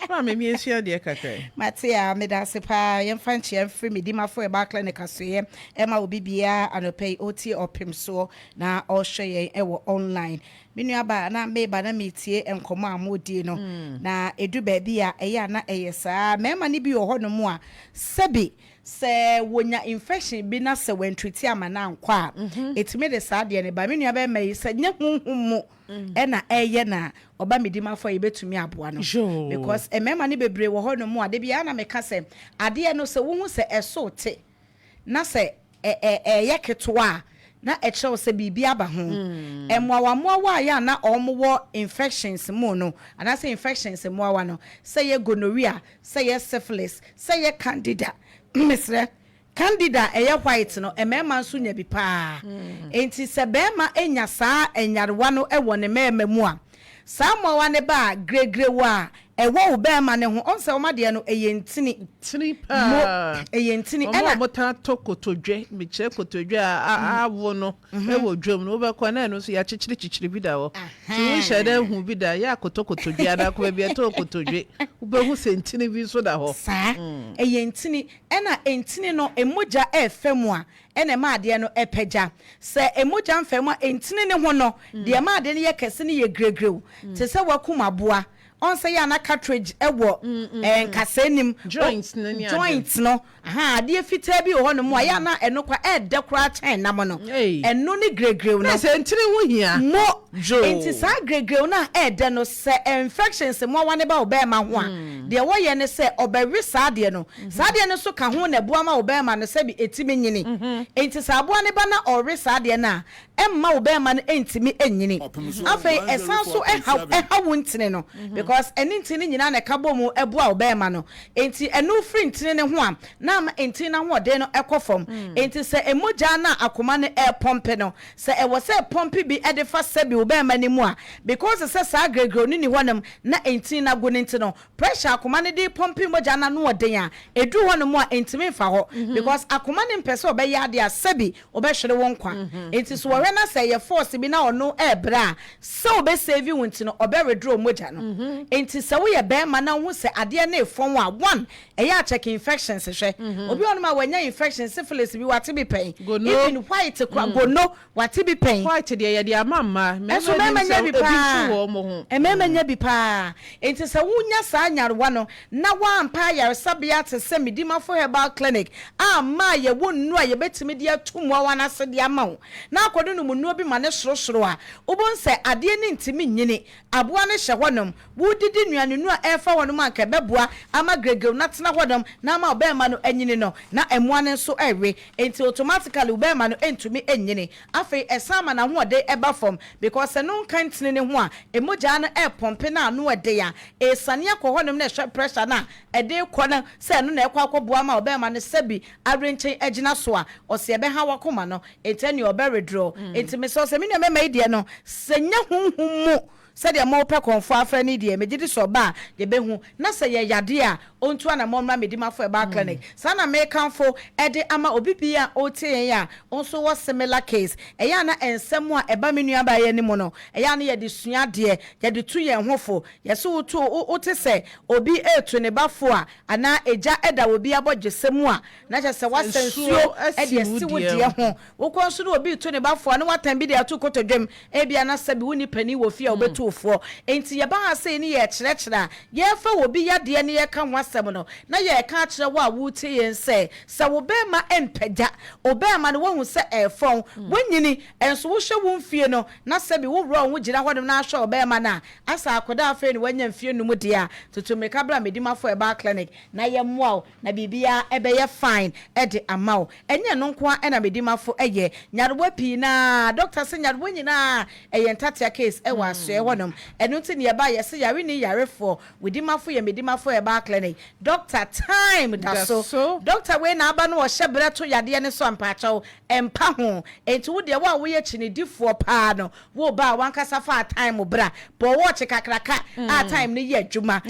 ma me miesua de kakra matia me da se pa yemfa nche free me di ma for e ba clinic asoye e ma obi bia anopay oti Opemsuo na o hwe e wo online minu aba na me ba na metie enkomo amodi no na edu ba bia eya na eyesa mema ni bi wo ho no mu a sebi se wonya infection bi na se wentreat ama na nkwa etime de saa de ne ba menu aba mai se nye hunhum e na eye na oba medima for yebetumi aboa no because mema ni bebre wo ho no mu ade bia na meka se ade no se wo hu se eso te na se yeketoa na eche se bibia ba ho emwawa ya na omowo infections mu no ana se infections mu awa no se ye gonorrhea se ye syphilis se ye candida Mr. Candida white no emema nso nya bi pa enti se bema enya saa enyarewa no ewo ne mema mu a saa mwa ne ba gregre wa ewo wo bema ne ho onse o made no eyentini pa eyentini ena mota to kotodwe me che kotodwe a wo no ewo dwom no be kwa na no so ya chichiri bi da wo ti wo shede hu bi da ya kotodwe ada ko be to kotodwe wo be hu sentini bi so da ho saa eyentini ena entini no emoja efemu a ena ma ade no epeja se emoja mfemu a entini ne ho no de ma ade ne ye kese ne ye gregrew te se wakumaboa on say ya na cartridge ewo kasenim joints no ade fita bi ho no mo ya na eno kwa de kra chen na mo no eno ni gregrew no se ntire ho hia mo enti sa gregrew na de no se infections mo wane ba obema ho a de wo ye ne se obewe saade no saade no so ka ho na bua ma obema no se bi etimi nyini enti sa aboa ne ba na ore saade na emma obema no entimi enyini afei esan so eha wontene no because eni ntini nyina na ka bomu ebua obema no enti enu free ntini ne ho am na ma enti na ho de no ekofom enti se emoja na akoma ne pompe no se ewo se pompe bi edefa sebi obema ni mu a because se sa agregro ni honam na enti na go nti no pressure akoma ne di pompe moja na no den a edu honam a entimi fa ho because akoma ne mpese obeya ade a sebi obehwere won kwa enti so we na say ye force bi na ono ebra se obesave wonti no oberedro moja no enti se wo ye be ma na ho se ade na efon a one eya check infections hwe obi ono ma wanya infection syphilis bi wate bi pen even white kwa gono wate bi pen white de ye de amama eso mema nya bi pa mema nya bi pa enti se wunya sa nyarewa no na wa ampa yare sabia te se medima for herbal clinic ma ye wonnu a ye betimi de atum wa wana se de ama na akodo no munnu bi ma ne sorosoro a obon se ade ni ntimi nyini aboa ne hye honom wudidi nuane nu a efa honom anka beboa ama gregel na tena hodom na ma obema no anyini no na emoa ne so ewe enti automatically obema no entumi enyini afei esama na ho de eba form because no kan tene ne ho a emoja no pompe na no ede ya esane akohonom na hwe pressure na ede kona se no na ekwa akoboa ma obema no sebi arenchen agina so a ose ebe ha wakoma no etani oberedraw enti me so se me na me mai de no senya hunhum said the more per confa friendly dear, Medidi so ba, the behu, Nasa ya yadia, on to an among my medima for a bar clinic. Sana may come for Eddie Ama Obipia, Otea, also was similar case. Ayana and someone a baminia by any mono, Ayani ya disunya dear, ya the 2 year hofo, Yasu to Ote say, Obi a to neba for, and now a ja eda will be about Jesemua, not just a was so as you see with dear home. Who consider be to neba for, and what time be there to go to them, Abiana said, Winnie Penny will fear better. For enti ye ba say ni ye kyerɛkyerɛ ye fa obi ya de ne ye ka wasɛm no na ye ka kyerɛ wa wuti ye nse sa wo be ma empagya obema no wo hu se efon wonyini enso wo hwɛ wo mfie no na sɛ bi wo wro wo gyina hodom na ahwɛ obema na asa akoda afa ni wanya mfie no mu dia tutu ka bra medima for eba clinic na ye mmoa na bibia ebe ye fine e de amaw enye no nko a na medima for eye nyarewa pi na doctor se nyarewa nyina eye ntatia case e wa aso enu ti ne ba yesi yare ni yare for widima for ye medima for eba clinic doctor time da so doctor we na aba no hye bre to yade ne so ampacho empa ho enti wo de wo ye chinidifo pa no wo ba wankasa fa time bra bo wo che kakraka a time ne ye adwuma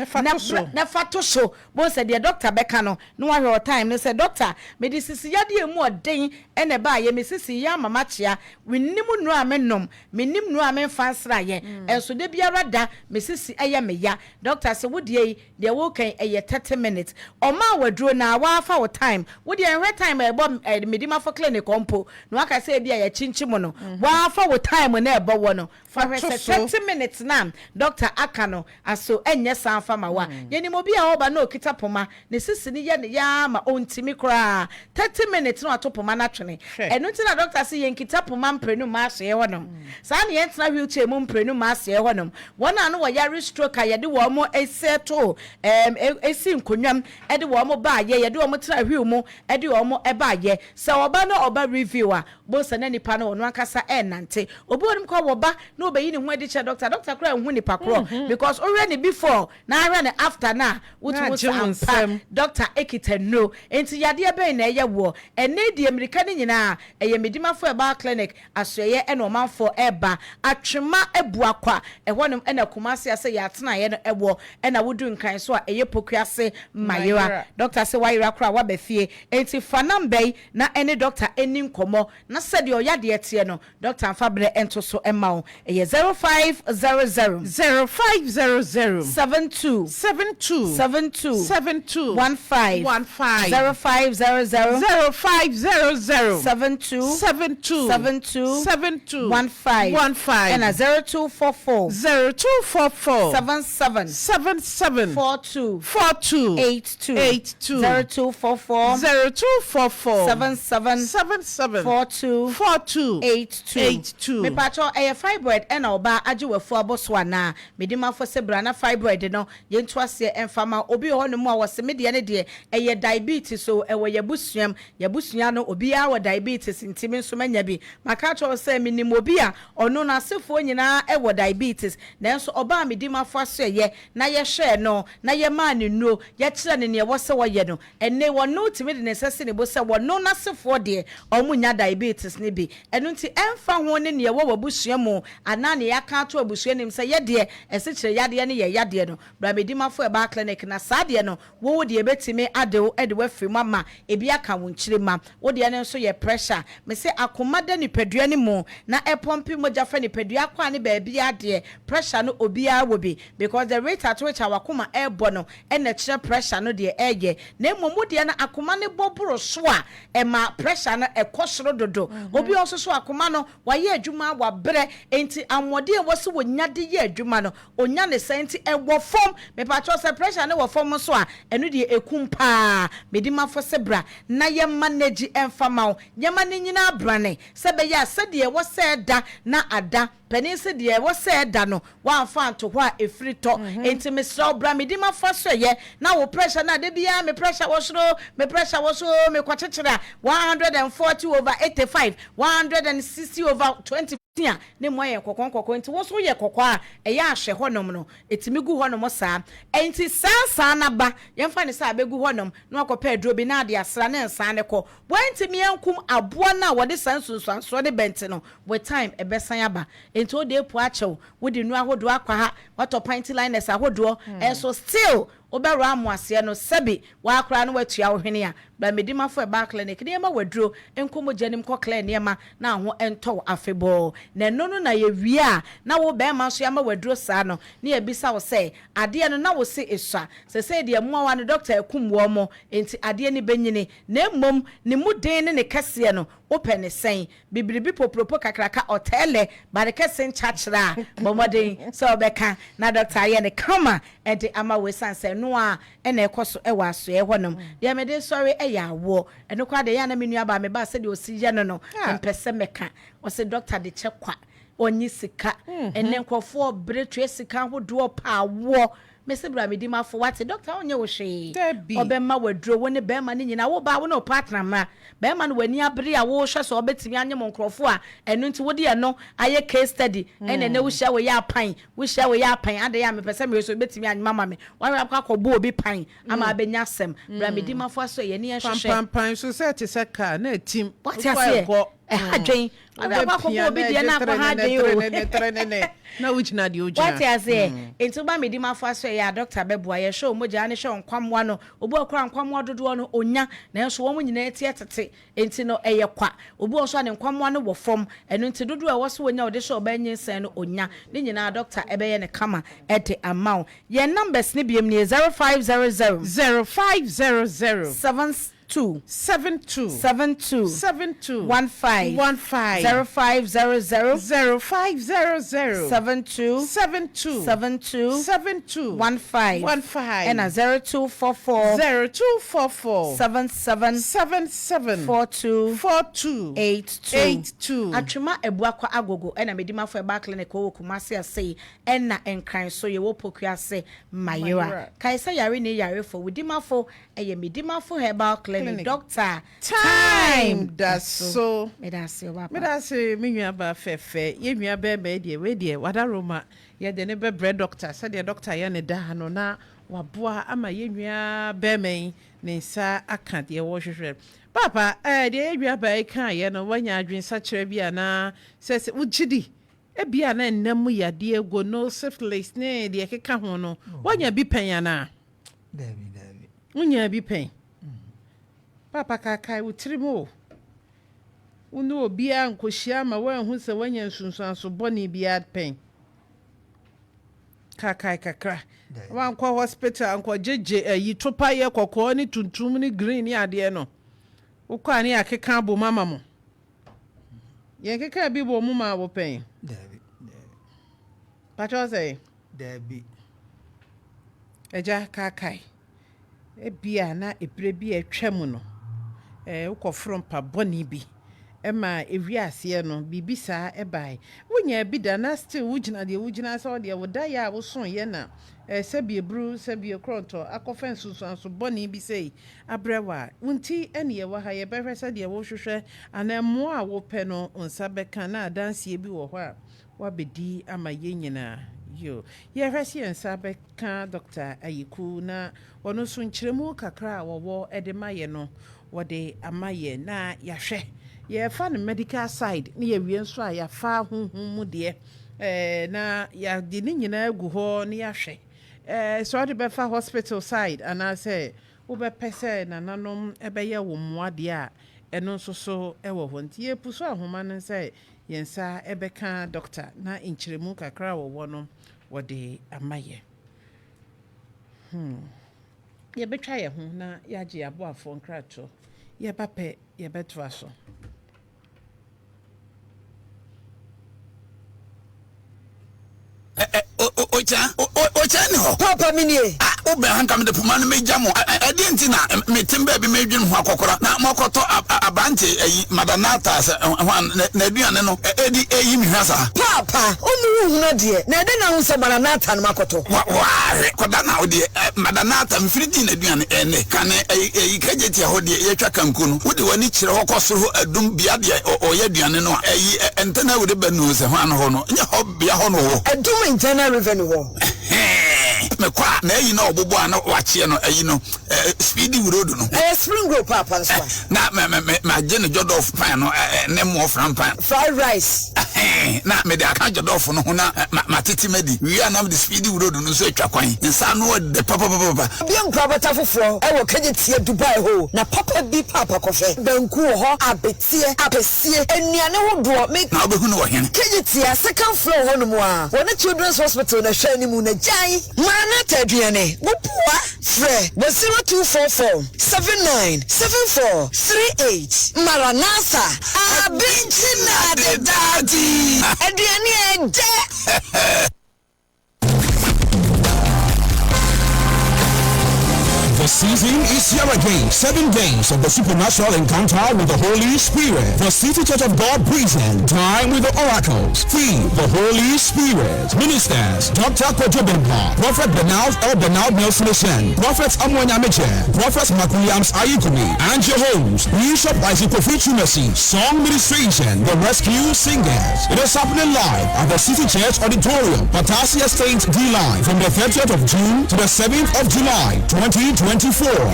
na fato so bo se de doctor beka no no wa hwe time ne se doctor medicine yade emu oden ene ba ye mesisi ya mama chia winnim nu amenom menim nu amen fansra ye enso de biara da mesisi eye me ya doctor se wodie de wo kan eye 30 minutes o ma waduro na wa fa wo time wodie enwe time ebo medima for clinic ompo no aka se bia ye chinchim no wa fa wo time na ebo wo no fa 30 minutes na doctor aka no aso enye sanfa ma wa yeni mo bia oba na okita poma ne sisi ni ye ne ya ma ontimi kra 30 minutes no atopoma na twene enu ti na doctor se ye nkita poma mprenu ma so ye wo no sa na ye tena wheelchair mu mprenu ma so ye wo no wona no wa yare stroke ye de wo mo eseto esi nkonwam e de wo mo ba ye de wo mo tena wheel mu e de wo mo e ba ye sa oba no oba review a bo se na nipa no no akasa nante obi onim kwa wo ba no be yi ne ho edi che doctor kra hu nipa kro because already before na already after na wutu sampa doctor ekita no enti yade e ben na ye wo ene di america ni nyina eye medima for eba clinic asoye e no manfo eba atwema ebuakwa e honom e na kumase ase ya tena ye no ewo e na wudu nkan so a eye pokuase mayera doctor se wayera kra wa ba fie enti fanam bei na ene doctor eni nkomo na said yo yade etie no doctor fabre ento so ema o eye 0500 0500 72 15 0500 72 15 and a 0244 0244 0244 77 77 42 42 82 82 0244 0244 77 77 42 42 82 82 me pacho fibroid ena oba ajiwefu aboso ana medima fo sebra na fibroid no yentu ase emfama obi ho no mu a wose me de ne de diabetes so ewe yabusuam no obi a wo diabetes ntimi nso manya bi maka cho se minim obi a ono na sefo nyina ewo diabetes nanso oba medima fo aso ye na ye hwe no na ye ma ne nuo ye kire ne ne wo se wo ye no ene wo no timi de ne sese ne bo se wo no na sefo de omunya diabetes ne bi eno nti emfa ho ne ne wo wabusuam ana ne yaka to abusuanim se ye de ese kire yade ne ye yade no bra medima fo eba clinic na sade no wo de betimi adewo ede wafiri mama ebi aka wo nkire ma wo de ne nso ye pressure me se akomada ni padua ne mu na epompi moja fa ni padua kwa ne ba bia de pressure no obia wo bi because the rate at which our akoma ebo no e na kire pressure no de eye na emomu de na akoma ne boboro so a e ma pressure no ekosoro dodo obi oso so akoma no waye adwuma wa bre enti amode e wose wonyade ye adwuma no onya ne senti ewo fom me patro se pressure no wo fom so a enu de ekumpa medima fo sebra na ye manage enfama ye mane nyina brane sebe ya sede wo se da na ada pani se de wo se da no wa fa to ho a efiri to enti me so bra medima fo so ye na wo pressure na de bia me pressure wo so me me kwachechera 140/85 160/20 ne mo ye kokon enti wo so ye kokwa e ya ahwe honom no etimi gu honom saa enti saa na ba ye mfa ne saa begu honom no akopa aduro bi na ade asra ne nsa ne ko bo enti me yankum aboa na wo de sansunso de bent no with time e besan aba enti o de epu achew wo de nu ahodo akwa ha wato pint liners ahodo so still obero amoase no sebi wa akra no watua wo hwene a ba medima fo e ba clinic ne ma waduro enkomo janim ko clear ne ma na ho ento afebo na no na ye wie a na wo be ma so ya ma waduro saa no ne ya bisa wo se ade no na wo se esua se de mo wa no doctor ekum wo mo enti ade ne benyini na mmom ne mu den ne kese no open ne sen bibribi popropo kakraka otele ba de kese nchachira bomoden so obeka na doctor ye ne kama enti ama we sanse no a ena ekoso ewa aso e honom de me de sorry ya wo eno kwa de ya na menu aba me ba se de osi ye no no mpese meka o se doctor de chekwa onyi sika ene nkofo bretwe sika hodo pa wo mese bra medima fo wate doctor onye wo hwe obemma waduro wo ne bema ne nyina wo ba wo no partner ma bema no wani abere a wo hwe so obetimi anye mo nkrofo a eno nti wo de no aye case study ene ne wo hwe wo ya pan ade ya me pese me so obetimi anye mama me wa akwakobo obi pan ama abenya asem bra medima fo so ye ne ye hwe pan so set se ka na tim what ase adwen akwakobo obi de na akwa adwen na ujina di ujina what you say enti ba medima fo aso ya doctor beboa ye show moja ne show nkwamwa no obu okra nkwamwa dodo no onya na so wo mu nyina tie tete enti no eye kwa obu onso ne nkwamwa no wo fom eno enti dodo a wo so wonya ode show ba nyensen no onya ne nyina doctor ebe ye ne kama ete amount ye numbers ne biem ne 0500 0500 72 72 72 72 15 15 0500 0500 72 72 72 72 15 15 and 0244 0244 77 77 42 42 82 atwema ebuakwa agogo ena medima fo eba clinic wo kumase ase ena enkran so ye wo pokuase mayera kaisa yare ne yare fo widima fo eye medima fo herbal clinic doctor time that's so medase me nua ba fefe ye nua ba ba de we de wada roma ye de ne be bread doctor said the doctor ye ne da no na waboa ama ye nua ba men ne sa aka de wo hwehwe papa de ye nua ba kan ye no wanya adwen sa kire bia na se ugidi ebia na nnam yade ego no syphilis ne de keka ho no wanya bi pen yana David unya bi pen papa kakai utrimo unu obia nkohia ma wanhu se wanya nsunsuanso boni bia pen kakai kakra wankwa hospital anko jeje yi topa ye kokko ni tuntum ni green ni ade no ukwa ni akeka bo mama mo ye keka bi bo mu ma wo pen Pacho say there be eja kakai ebia na ebre bi atwam no ukofro mpa boni bi ema ewiase no bibi saa ebai wonya bi da na still wugina so de woda ya wo son ye na sebie bru sebie kronto akofen susu boni bi sei abrewa wunti ene ye wa ha ye behwese de wo hwehwe anamo a wo pe no onsa beka na dansie bi wo ho a wabedi ama ye nyina yo ye hwese ensa beka Dr. Ayiku na wono so nkyeremu kakra wo edema no wode amaye na yahwe ye fa no medical side na ye wie nso a ya fa honhom mu de na ya de ni nyina agu ho na yahwe so de be fa hospital side ana say wo be pese na nanom ebeye wo moade a eno nso so ewo ho ntie puso ahoma no say yensa ebeka doctor na inkyeremu kakra wo no wode amaye ye betwa ye ho na yaje aboafo nkrato ye pape ye betwa so Ocha no Papa minie obe hanka me de puma no meja mo enti na metimba bi medwin ho akokora na mokoto abante madanata na aduane no edi eyi mi hwasa Papa onu hu na de na de na hu se maranata no makoto wa koda na odi madanata mfiridi na aduane ene kane eyi kageti ho de yetwa kanku no wode wani kire ho kosoro adum bia de oye aduane no eyi entena wode banu se ho an ho no nya ho bia ho no ho adum internal revenue ho me kwa na eyi na obobo an wache no eyi no speedy road no spring road papa so na me gene jodof pan no ne mo fran pan fried rice na me de aka jodof no ho na matete medi wi na me de speedy road no so atwa kwan nsa no de papa bi nkra bata foforo e wo kaje tie Dubai ho na papa bi papa kofe banku ho abetie apesie enuane ho do me na obehu no wo hene kaje tie second floor ho no mo a wona children's hospital na hwa ni mu na jai Maranata aduane wo poa fre 0244 797438 Maranatha abinchina de daddy aduane eje The season is here again. 7 days of the supernatural encounter with the Holy Spirit. The City Church of God presents Time with the Oracles. Theme: the Holy Spirit. Ministers: Dr. Kojobenpa, Prophet Bernard Nelson, Prophet Amwanya Meche, Prophet Makuyams Ayikuni, and your host, Bishop Isaac Ofichumesi. Song ministration: The Rescue Singers. It is happening live at the City Church Auditorium, Batasi Estate, D-Line, from the 30th of June to the 7th of July, 2024,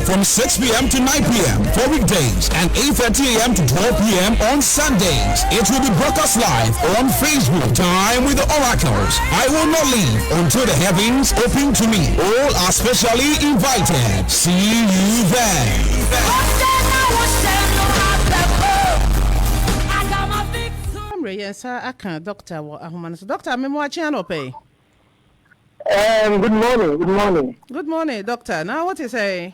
from 6 p.m. to 9 p.m. for weekdays and 8:30 a.m. to 12 p.m. on Sundays. It will be broadcast live on Facebook. Time with the Oracles. I will not leave until the heavens open to me. All are specially invited. See you there. yensa aka doctor wo ahoma so doctor me mo achi anope Good morning, doctor. Now what you say?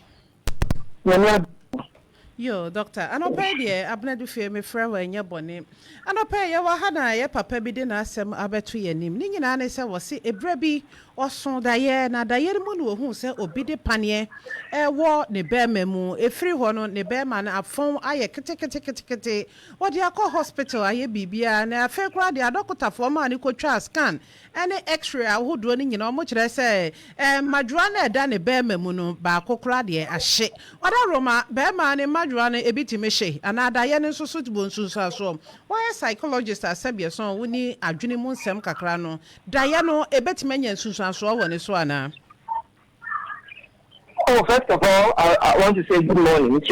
Yo, doctor, anope de abna du fie me fra wa nya bone. Anope ye wa ha na ye papa bi de na asem abeto ye nim. Ni nyina na se wo se ebra bi oso da ye na da ye mu no hu se obi de pane wo ne be mamu efiri ho no ne be ma na afon aye kete wo de akọ hospital aye bibia na afa kura de adokotafo ma ni kotwa scan ene x-ray ahodo ni nyina omo kire se madwa na da ne be mamu no ba akokura de ahye oda roma be ma ne madwa na ebitime hye anada ye ne nso tubo nso so why psychologist asabia so woni adwene mu nsem kakra no da ye no ebetime nya nso so woni so ana. Oh, first of all, I want to say good morning. It's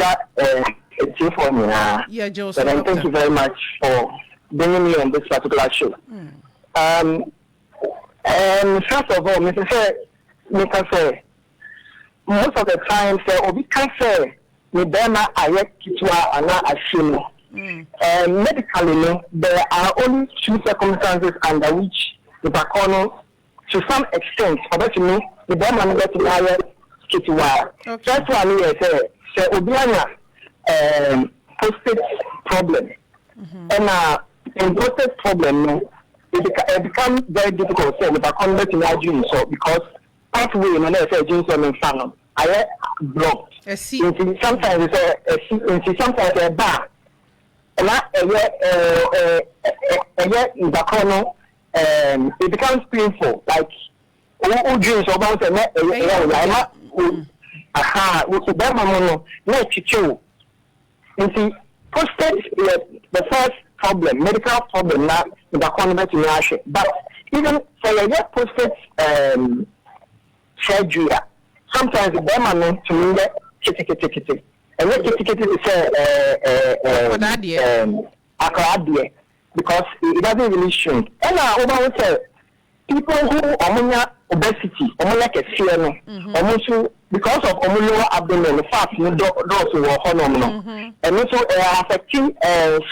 you for me. Yeah, Joseph. And thank you very much for bringing me on this particular show. First of all, Mr. Fair, most of the time, we can say, Medema ayek kitwa ana ashimo. Medically, there are only two circumstances under which the bacono, to some extent, about me, Medema ayek kitwa. That's why I say, Obiana prostate problem. And in prostate problem, it becomes very difficult to say with a convert in our gene so because pathway in another gene so in fan I blocked. Sometimes it's sometimes a bar. And it becomes painful. Like all dreams about prostate is the first problem, medical problem now in the convert in Russia. But even for your prostate surgery, sometimes the man to me kitty. And what kitty is because it doesn't really shrink. And I would say people who are obesity, almost because of lower abdomen, fat, those who are hormonal, and also affecting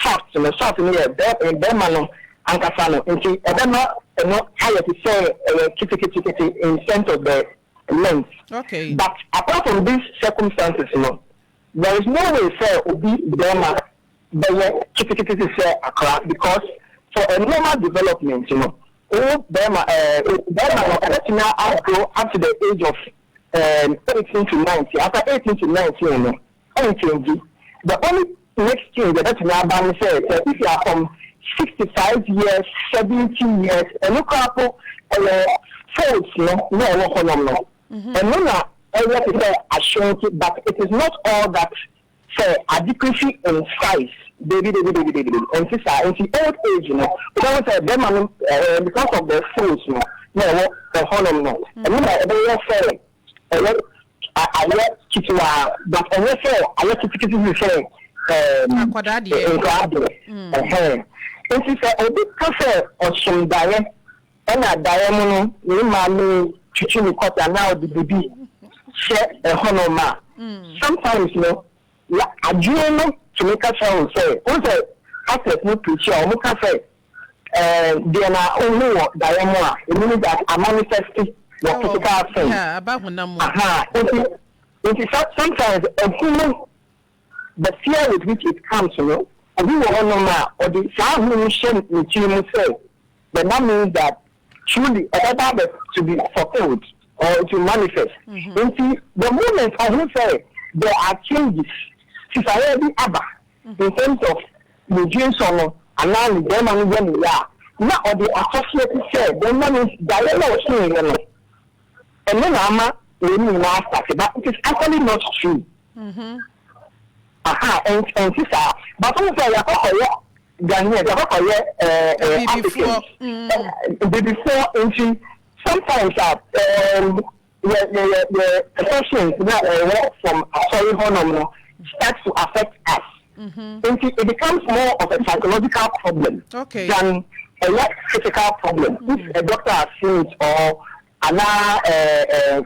fat, and the fat in the and Casano, and I don't know how to say kitty in sense of the length. Okay. But apart from these circumstances, there is no way say obi Burma the kitty say across because for a normal development, Burma now outgrow up to the age of 18 to 90. After 18 to 90, anything. The only next thing that now ban say if you are from 65 years, 70 years, and look up folds, no. And but it is not all that say adequacy in size. Baby. And sister, and the old age, because of the folds, the hormone, and I say, I let Kitua, but I let say, and she said, a big cafe or some diet, and a diamond, you mammy, chicken cotton now the baby, share a honoma. Sometimes, I do know to make a sound say, also, after no preacher or no cafe, they are only diamond, it means that I manifested your physical thing. Yeah, about when I'm sometimes a human, the fear with which it comes, and we will honor or the salvation in human say, but that means that truly about to be fulfilled or to manifest. And see, the moment I will say there are changes, since I already abba in terms of the dreams and now the demon when we are not or the associated say, then that means dialogue saying, and then I'm but it is actually not true. And sister, but also before entry, sometimes the affections that work from hormone starts to affect us. It becomes more of a psychological problem than a physical problem. If a doctor has seen it or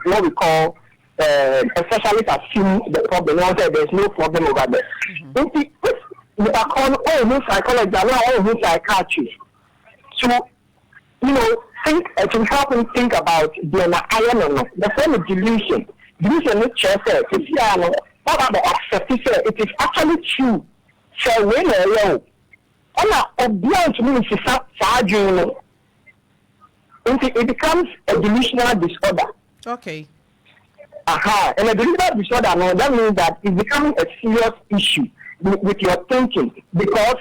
what we call a specialist has seen the problem, there's no problem over there. We are called psychology, all psychiatry. So, think to help him think about the iron or not. The same delusion. Delusion is just it is actually true. So when it becomes a delusional disorder. Okay. And a delusional disorder, that means that it's becoming a serious issue with your thinking because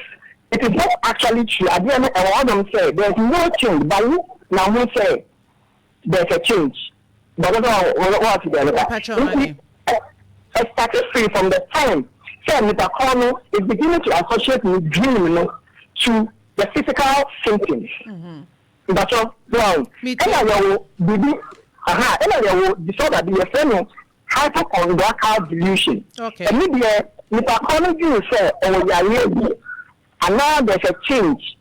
it is not actually true. At the end of them say there's no change, but you now we say there's a change. But what is the a statistic from the time say Mr. Corner is beginning to associate with dream to the physical symptoms. That's all. Wow. And I will disorder the hypochondriacal delusion. Okay. And maybe Mr. Corner you say and now there's a change.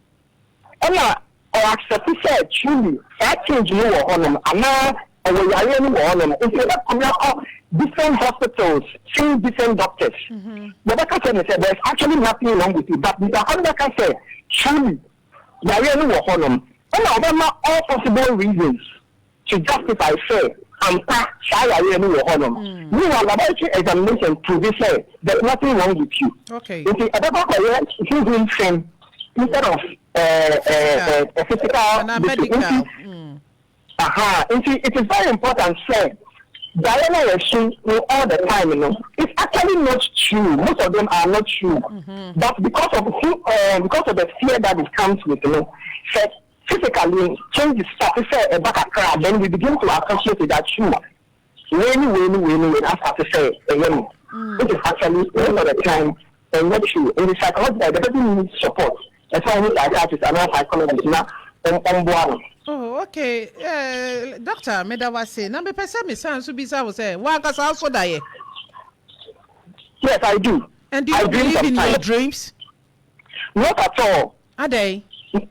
And now or accept it truly that change you on them and now on them. If you come out different hospitals, seeing different doctors. The doctor said there's actually nothing wrong with it. But Mr. Corner can say truly on them. And now there are all possible reasons to justify say and pass meanwhile, laboratory examination to be said there's nothing wrong with you. Okay. If you instead of a physical medical. It is very important, sir. Diana is all the time, It's actually not true. Most of them are not true. But because of the fear that it comes with, physically change the status back at crowd, then we begin to associate with that true. When as to say, it is actually most of the time not true. In the psychology, the person needs support. That's why we psychiatrists and not psychologists now on board. Oh, okay. Doctor, me da wase. Na me pese me san so bisa wo say, wa ka sa so dae. Yes, I do. And do you believe in your dreams? Not at all. Are they?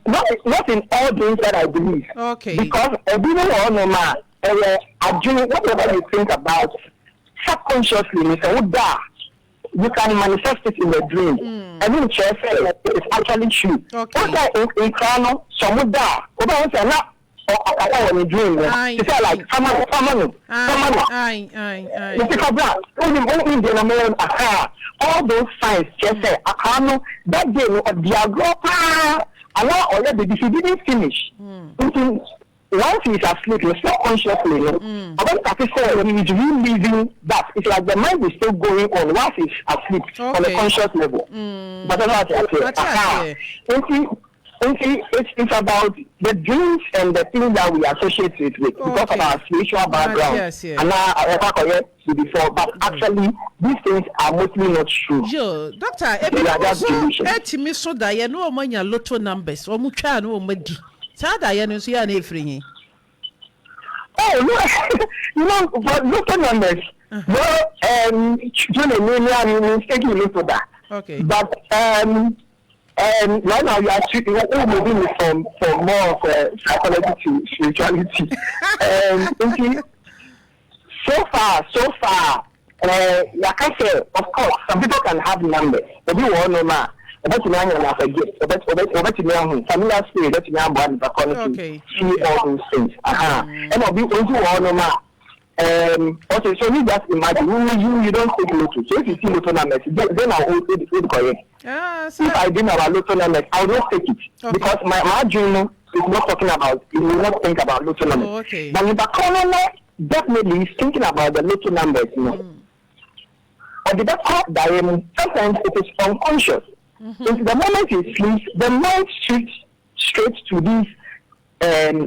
Not in all dreams that I believe. Okay. Because I believe all normal. I dream whatever you think about subconsciously, you can manifest it in the dream. I mean, it's actually true. Okay. Also, in Krano, some da. In a dream, it's like someone. All those signs just say, that day of the Allah already, if he didn't finish, once he's asleep, he's not consciously, when he's reliving that, it's like the mind is still going on once he's asleep on a conscious level. But that's what I say. It's about the dreams and the things that we associate it with because of our spiritual background. Yes. And now I ever before, but actually these things are mostly not true. Yo, doctor, they are just delusions. Etimi so da ye no manya lotto numbers. O mu twa no madi. Sa da ye no so ya na efrinyi. Oh, no, for lotto numbers. Well, mistakenly lotto that. Okay. But right now you are moving from more of psychology to spirituality. So far, like I said, of course, some people can have numbers. But you all know now. Familiar spirit, to see all those things. And I'll be going to all know now. Okay, so you just imagine you don't take lotto. So if you see lotto numbers, then I'll hold it correct. If I didn't have a lotto numbers, I will not take it because my dream is not talking about. It will not think about lotto numbers. Okay. But with the corner, definitely is thinking about the lotto numbers. But the doctor, sometimes it is unconscious. If the moment he sleeps, the mind shifts straight to these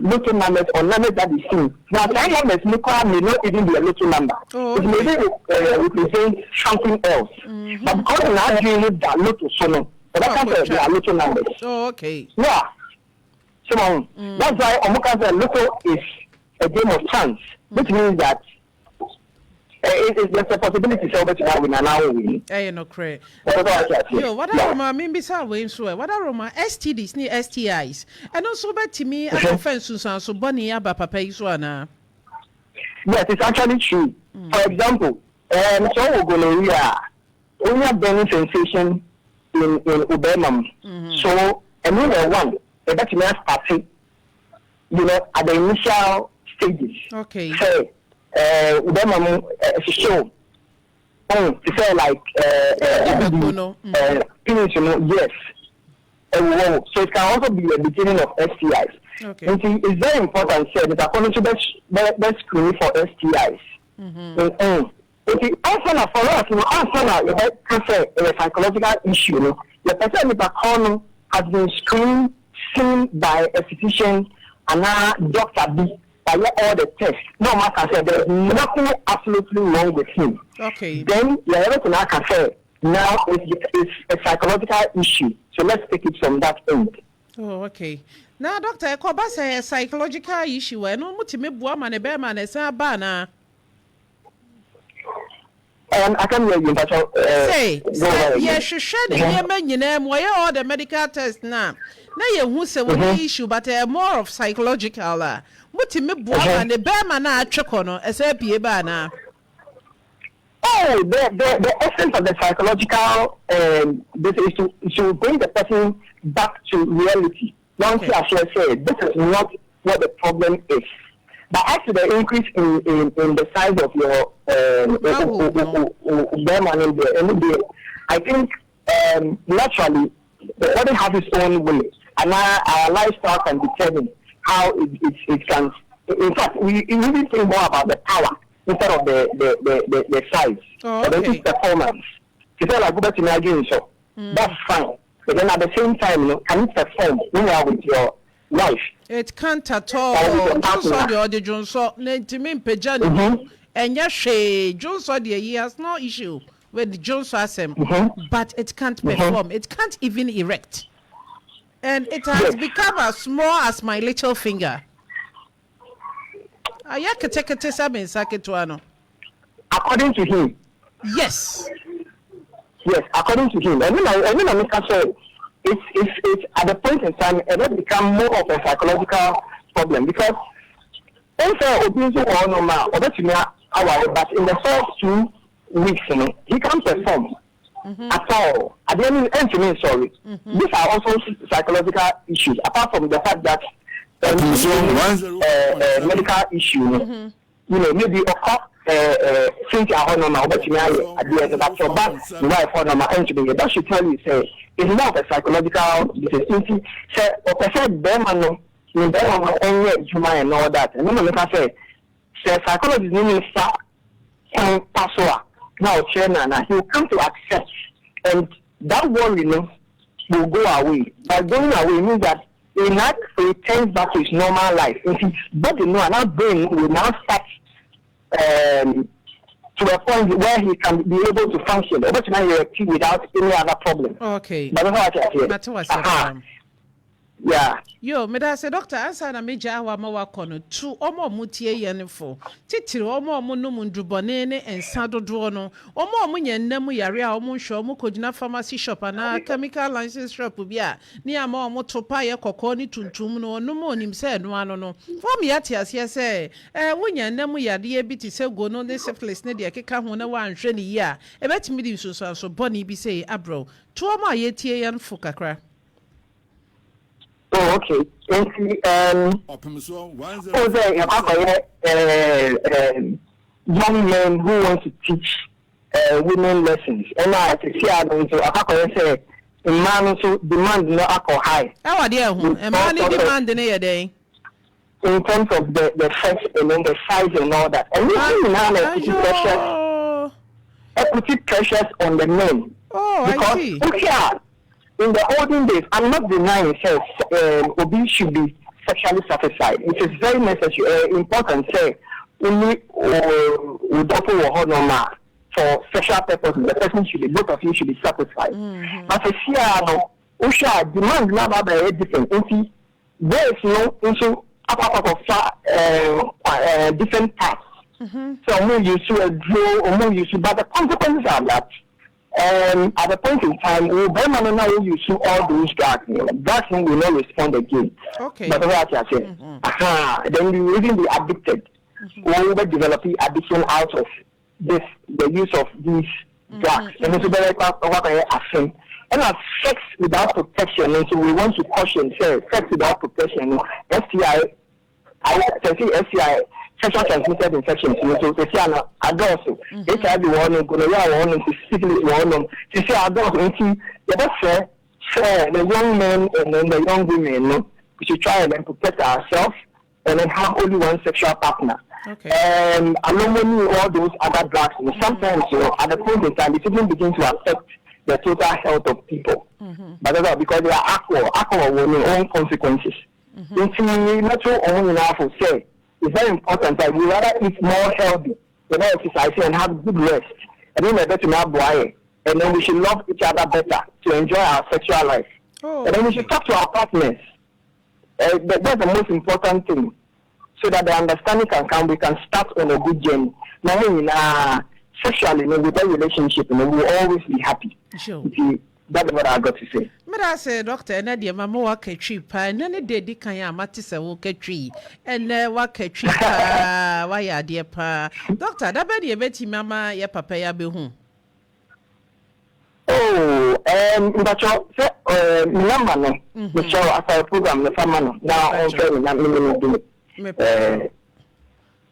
lotto numbers or numbers that is seen. Now, that numbers may not even be a lotto number. It may represent something else. But because in our dream, that lotto sono, but that can't be a lotto numbers. Oh, okay. Yeah. So that's why Omuka said lotto is a game of chance, which means that there's a possibility so much now we are now winning. No credit. Yo, what are Roma? Maybe some way so. What are Roma? STDs ni STIs. And also, but to me, I offend Susan so bunny aba papa iswana. Yes, it's actually true. For example, so gonorrhea, only a burning sensation in Obemam. So, another one, that you started, at the initial stages. Okay. So, Obemam show. To say like yes. So it can also be a beginning of STIs. Okay. And it's very important that according to the screening for STIs. Also for us, also cancer is a psychological issue. The person with a corner has been screened, seen by a physician and now Dr. B. By all the tests, no man can say there is nothing absolutely wrong with him. Okay. Then everything I can say now it's a psychological issue. So let's take it from that end. Oh, okay. Now, Doctor, Koba say a psychological issue. No mutime bua man e be man e san ba na. I can hear you, but say yes, shede ye man nyina mo all the medical tests na. Na ye hu say one issue but more of psychological la. Mutime bua man e be man na atweko no e say pie ba na. Oh, the essence of the psychological this is to bring the person back to reality. Once you actually say this is not what the problem is. But as to the increase in the size of your I think naturally the body has its own way, and our lifestyle can determine how it can. In fact, we really think more about the power instead of the size. Oh, okay. The performance. It's not like good to imagine so. That's fine. But then at the same time, can you perform when you are with your wife? It can't at all. Johnson the other Johnson, Nentimin Pejani, and Yashe Johnson, he has no issue with Johnson, but it can't perform. It can't even erect. And it has become as small as my little finger. According to him. Yes. Yes, according to him. And then I said, it's at the point in time, it has become more of a psychological problem because but in the first 2 weeks, he can't perform at all. At the end, sorry. These are also psychological issues, apart from the fact that medical issue, maybe since I don't know but that should tell you say it's more of a psychological disease. Say and all that. And then I say psychologist means now he will come to accept, and that worry will go away. By going away means that he not returns back to his normal life. But our brain will now start to a point where he can be able to function without any other problem. Okay. That's what I say. Yeah. Yo, me da say doctor answer na meja awa ma wakono tu omo mutie yenfo titiri omo no mundubone ne ensa dodo no omo nyanam yare a omo hwe omo kogina pharmacy shop na chemical license shop bia ni ama omo topa ye kokko ni tuntum no no mo nim se no ano no form yate ase se wonyanam yare bi ti se go no ne syphilis ne de keka ho na wanhwe ni ya ebetimi di so boni bi say abro tu omo ayetie yenfo kakra. Oh, okay. Opemsuo, young men who want to teach women lessons. And I see I say a man also demand no alcohol high. How are they? A man demand the day. In terms of the sex and then the size and all that. And we put pressures on the men. Oh, because, I see. Okay, in the olden days, I'm not denying Obi should be sexually satisfied. It is very necessary, important. Say, for sexual purposes, the person should be, both of you should be satisfied. But the demand now very different. There is no into different parts. So more used to a drill or more used to, but the consequences are that. At the point in time, we will use all those drugs. Drugs will not respond again. Okay. But what I say, then we will even be addicted. We will develop addiction out of this, the use of these drugs. And it's very what I assume. And as sex without protection, and so we want to caution, say, sex without protection, STI, STI. Sexual transmitted infections, so they say adults, HIV one, gonorrhea one, syphilis one, they say adults, the young men and then the young women, we should try and then protect ourselves and then have only one sexual partner. Okay. Along with all those other drugs, sometimes at the point in time, it even begins to affect the total health of people. But because they are alcohol will own consequences. It's very important that we rather eat more healthy, exercise and have good rest. And then we're better to have boy. And then we should love each other better to enjoy our sexual life. And then we should talk to our partners. That's the most important thing. So that the understanding can come, we can start on a good journey. Now, sexually, with a relationship, we'll always be happy. Sure. That's what I got to say. But I say, Doctor, and then Mamma walk a tree pie, and then they did Matissa walk a tree, and walk a tree. Why, dear pa? Doctor, that baby, Betty, Mamma, your papa, ya be home. Oh, but number, the show after a program, the family now,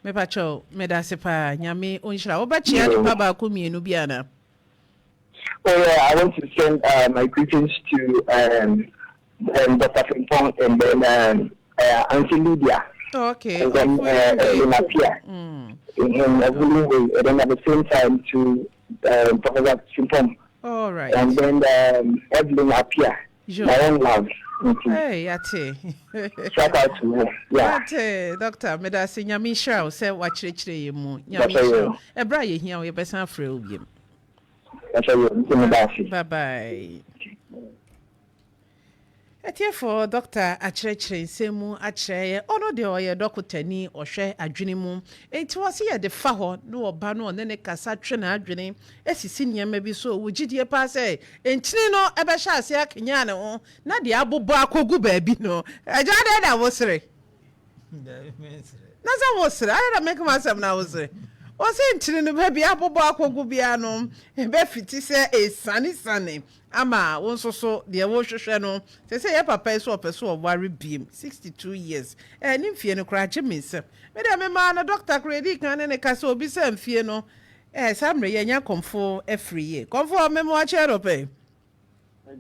me pacho, me da sepa, Yami, Unsha, Obachi, and Papa Kumi, Nubiana. Oh yeah, I want to send my greetings to Dr. Frimpong and then Auntie Lydia. Okay. And then Apia. In a willing way, and then at the same time to Professor Frimpong. All right. And then Evelyn Apia. My own love. Hey, Ate. Shout out to her. Yeah. Ate, Doctor, Medasi Nyamisha, say watch it, mu. Nyamisha. A Brian here, we best have free. Bye bye. Etiefo Doctor Achreche Semu Achre ono de oye dokotani ohwe adwene mu enti wose ye de fa ho no oba no ne kasa twe na adwene esisi niam bi so wugidie pa se entini no ebe hya ase akenya ne ho na de abobo akogu ba bi no eja de da wosere na za wosere ara da make myself na wosere wose entini no ba bi abobo akogu bia no ebe fiti se esane ama wonso so de wo hwehwe no se ye papa so opeso obare biem 62 years ni mfie no kra gye mensem me de me ma na doctor kredi kan ne ka so obi se mfie no samre ye nya komfo afriye komfo me mo a chero pe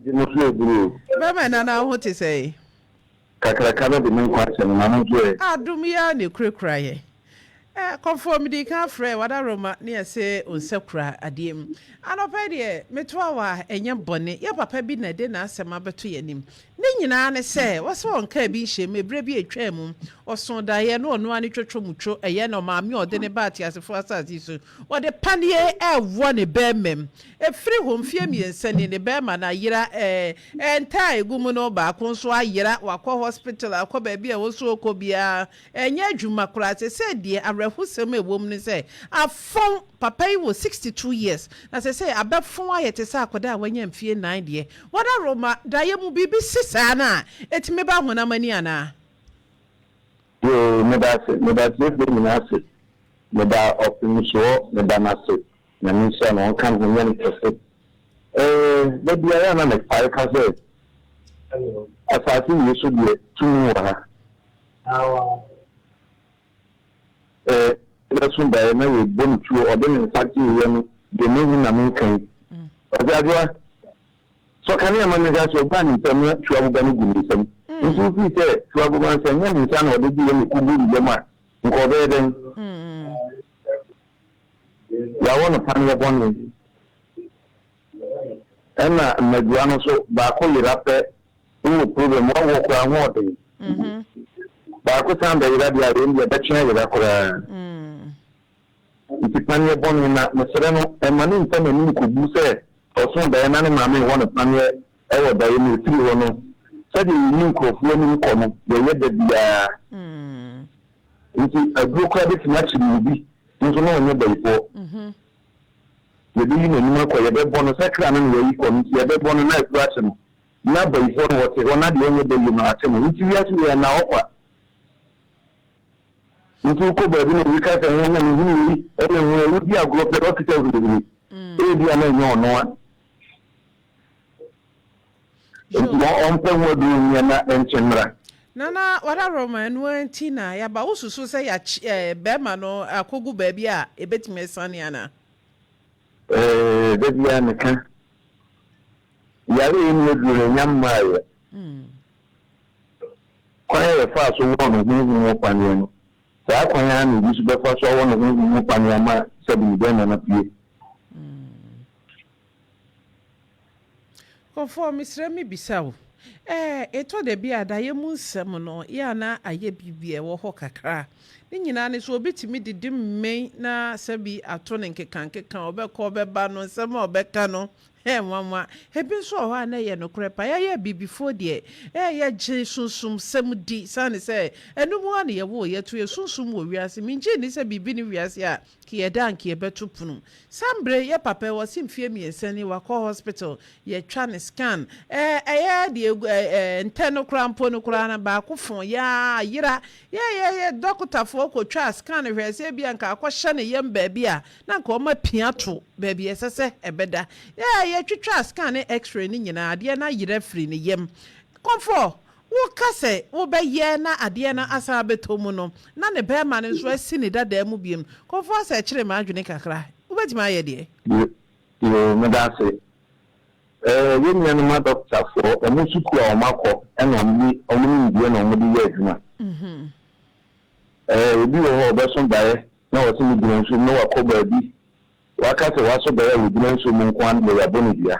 be me na ho te sei kakra no de me kwa se na no je adum ya ne krekra ye conformity can frɛ wada roma ne se onsekura adiem anopa de metwa wa enye bɔne ya papa bi na de na asɛma beto yanim ne nyinaa ne sɛ wɔsɛ onka bi hye mebre bi etwa mu ɔso da ye no ɔno ani twetwo mutwo ɛyɛ no maame ɔde ne baati asefo asase so wɔde paneɛ ɛwɔ ne bɛmem efiri hom fie miensa ne bɛma na yira enta egumu no ba ko nso ayira wakɔ hospital akɔ ba bi a woso okobia enye adwuma kora sɛ die awrehusem ewom ne sɛ afon papa yi wo 62 years na sɛ abɛfon ayete sɛ akoda a wanya mfie 9 de wada roma da ye mu bibi sisa na etime ba hona mani ana yo me da se me da Opemsuo me da na se na mi se no kan ho nyane kese da bia na me fire ka se asasi ni so de tunu wa election by na we bom tuo obe ne party we no de me na me kan obi adwa so kan ya man ga so ba ni tem tuo abuga ni gumi sem nso fi se tuo abuga sem nya ni nsa na obi bi ni ku bu bi ma nko be den ya wona pan ya bon ni ena medua no so ba ko yira pe wo problem wo ko anwo de ba ko san da yira dia de ndi da chen yira ko nti panye bɔne na mesere no ɛmane mfa n'ani nkɔbu sɛ ɔso daeɛ na ne maame wɔ ne paneɛ ɛwɔ daeɛ no ɛfiri hɔ no sɛdeɛ yɛni nkurɔfoɔ anim kɔ no yɛyɛ da biara nti aduro koraa bɛtumi akyere ne bi nso na ɔnyɛ bayifoɔ yɛbɛyi n'anim akɔ yɛbɛbɔ no sɛ kra no ne yɛyi kɔ no nti yɛbɛbɔ no na ɛfiri akye no na bayifoɔ no wɔte hɔ na deɛ ɔnyɛ bayi no akye no nti wiase yɛ na ɔkwa nti ko ba bi no wi ka sɛ na ne hu ni hu bi agro pe o kite hu ni bi ana nyo no a nti on pe ho du nya na enchemra nana wada roma no antina ya ba ususu sɛ ya be ma no akogu ba bi a ebetime sane ana de bia ne ka ya re ni du nya ma ya kwa ya fa so wo no hu kwanye no sa kwanya na bi so be fa so wo no hu kwanye ma sabi be na pie conform Mr. mi bisawo eto de bia da ye mu nsem no ya na aye bibie wo ho kakra ni nyina ne so obetimi didi mmei na sabi ato ne nkekan obekọ obeba no nsem obeka no mama ebi nso ho ana ye no krepa ya bibifo de ye gye sunsum sem di sane se enumu ana ye wo ye to ye sunsum wo wiase minje ni se bibi ni wiase a ki ye dan ki ye betupunu sambre ye papa wo simfie miensani wa ko hospital ye twa ne scan ye de nteno krampo no kra na ba ko fon ya yira ye doctor fo ko twa scan hwese bia nka akɔhye ne yem ba bia na nka o ma piato ba bia sese ebeda ye twitwa scan x-ray ni nyina ade na yira firi ne yem komfo wo kase wo be ye na ade na asa betomu no na ne be ma ne so asi ne dada mu biem komfo asa kire ma adwene kakra wo betima ye de yo me da se Yen Yanama doctor for a Musuku or Marco, and only the year. We were person by no, it's in the no Kobe. Wakati waso bɛyɛ wudina nso mu nkwan de yabonidia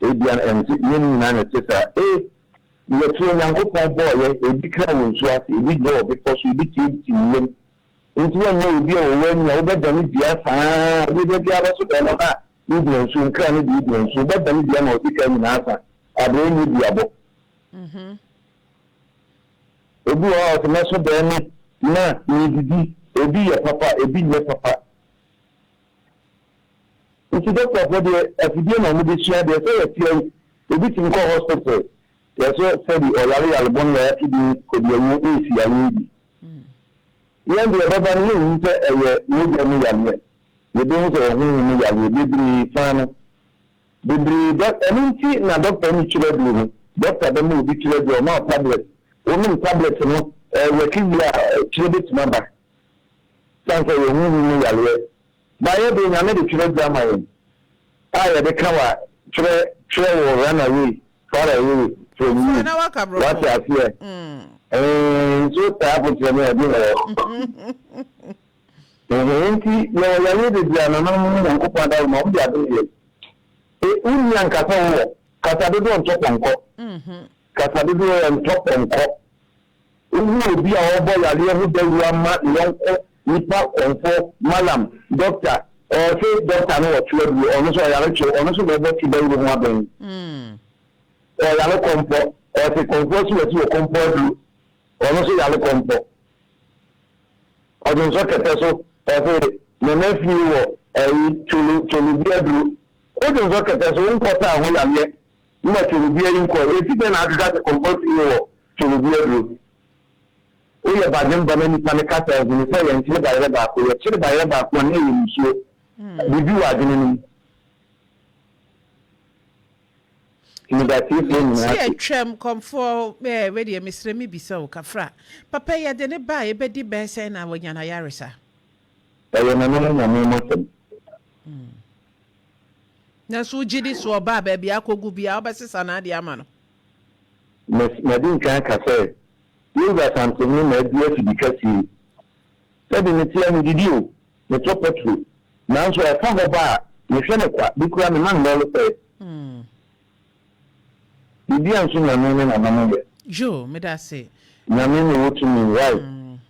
ebia ɛnti yɛn na tesa yɛtu Nyankopɔn bɔɔyɛ ebi kra wo nso ase ebi gbɔ because ebi ti yɛn nti wɔn nyɛ obi a wɔwɔ ni a wɔbɛda ne bia saa ebi bɛ bia bɛso bɛ no ha ne bia nso nkra ne bia nso bɛda ne bia na obi ka nyinaa sa adeɛ ne bia bɔ obi wɔ ɔtɔ mɛso bɛ no na ne didi ebi yɛ papa ebi yɛ papa. Nti doctor for the afidie na mo de sua de say yɛ obi tin ko hospital yɛ so say the oyare albon na yɛ di ko de mu esi ani bi yɛn de baba ne yin sɛ ɛyɛ ne de mu yɛ ne de mu sɛ ɔhun mu yɛ bibiri fan bibiri that ɛnti na doctor ni kyerɛ bi no doctor de mu bi kyerɛ bi ma tablet o tablet no yɛ kibia kyerɛ bi tuma sanke yɛ hu mu yɛ Baye be nyame de twere drama yin aya de kawa twere wo run away far away from you what I fear so ta po twere me bi nti yo de dia no no ko pada mo bi ado ye unya nkasa wo kasa de don top onko kasa de don top onko uwu bi a obo yale hu de ruama lonko nipa onfo malam doctor or say doctor no what you do on so yare cho on so be ti be ru ho aben or yare kompo or say kompo so we kompo do on so yare kompo odun so kete so say me na fi wo chulu bi adu odun so kete so nko ta ho yare ma chulu bi yin ko e ti be na aka kompo wo chulu bi adu oye baden bana ni panika ta ni se yan ti ba yere ba ko ye ti ba yere ba ko na yi nsuo bibi wa adini ni negati ni na twem komfo we de mesre mi bisa o kafra papa ye de ne ba ye be di be se na wonya na yaresa ayo na no na mo mo na so jidi so ba ba bia kogu bia obesesa na ade ama no me din kan ka se you got something na dia to because said ni tia ni didio ni topetru na so e fa go ba ni hwe ne kwa bi kura me man no lo pe bibi anso na no na mama ye jo me da se na me no wotu mi right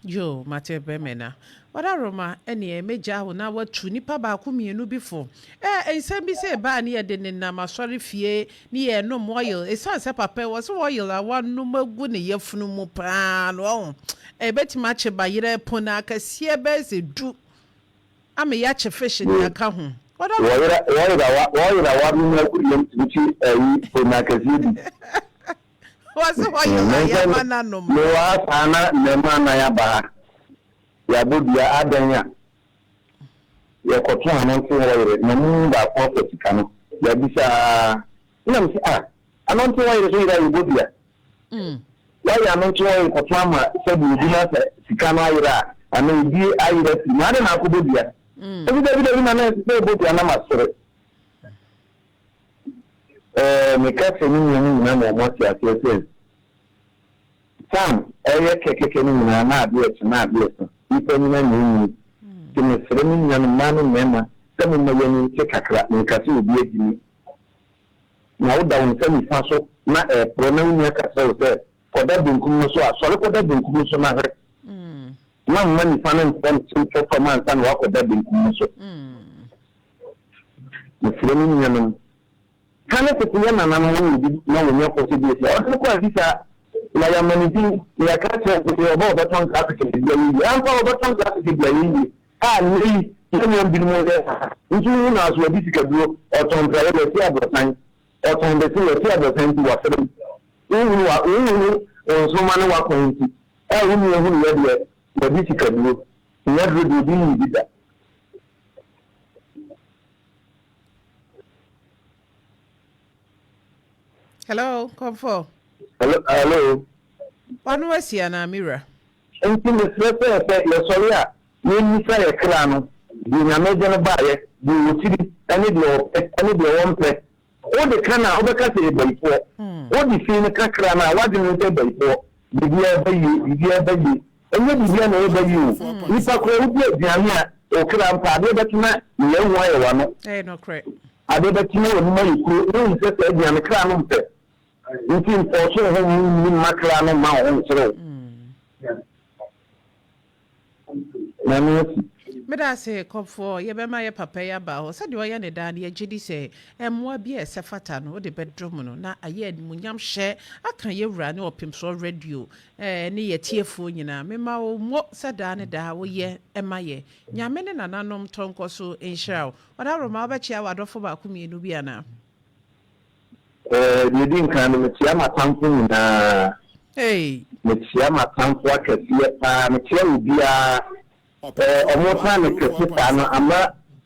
jo mate be me na wada roma ene meja ho na watu nipa ba ko mienu bifo ensem bi se ba ne ye de ne na masori fie ne ye no oil esan se papa wo so oil a wanu magu ne yefunu mu pa no betima che ba yire pona akasie be se du ame ya che fish ne aka ho wada wa mi na ku yem ti pona akasie bi was oil ya mana no mo wa sana ne mana ya ba ya bodia adanya ya kotu anonti wire na mu ba ko fetika no ya bisa ina msi anonti wire so ira bodia ya anonti wire kotu ama se bi dina se sika no ayira ana bi ayira si na na ko bodia ebi na na se bodia na masere me ka se ni na mo ti ase sam keke ni na abi ipe ni na ni tini fremi ni na manu mema semu mayeni ke kakra nkasi obi edini na uda unsemi faso na prona unya kasa ose koda bunkum so asore koda bunkum so na he na mani fanen fon performance na wakoda bunkum so ni fremi ni na kana tekinya na na mu na wonya possibility o ko afisa la ya maniti ya kacha ko bo baton ka ke biyi an ko baton ka ke biyi ni ni bi mo de nju na so bi sika duro o ton tra de ti abotan o ton de ti abotan ti wa fere o so man wa ko nti hu ya de bi sika duro ni ya do bi ni bi da hello comfort hello. Wanu wasia na mira. Enti me sese ya sori a ni nisa ya kra no. Di na meje no baaye, di wotiri, ani de wompe. all the kind of other country by four. All the same Kakrana, what do you say by four? The year by you, and then the year by you. If I could be Jamia or Krampa, I bet not, you know why I want. Eh, no correct. I bet you know money, you don't say Jamia Kram. You think for sure Macran Mount, so. Meda say comfort ye be my papa ya ba ho said we ne da ne agidi say emwa bi ese fata no de bedroom no na aye munyam hye aka ye wura ne Opemsuo radio ne ye tiefo nyina mema wo mo sada ne da wo ye ema ye nyame ne nananom tonko so enhira wada roma ba chia wadofo ba ku mienu bi ana ne din kan me tia matamfo na me tia matamfo akese pa me tia ubia ọmọta ne kẹsíta no ama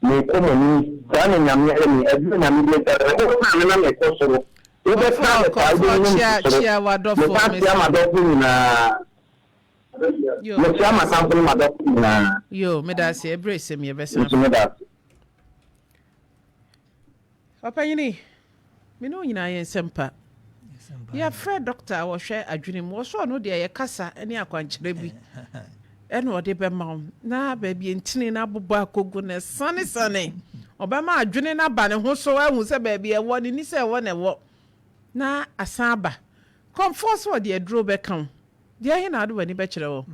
ne kọmọni saa ne nyame ẹni ẹdí nyame bi ẹdí ọmọta ne na ne kọ soro ẹbẹ sáà ne pa ẹdí ne mu soro ne pa tia madọfo nyinaa ne tia matamfo ne madọfo nyinaa yo medasi ebre sem ye besa opanyini me no nyinaa ye nsempa ya Fred doctor wo hwẹ adwene mu wo so no de ye kasa ne akwankyerẹ bi eno ode be ma na ba bi entini na bobo akogu na sane obema adwene na ba ne ho so ahu se ba bi e wo ni se wo na wo na asaba comfort wo de aduro be kan de ahe na ado wani be kire wo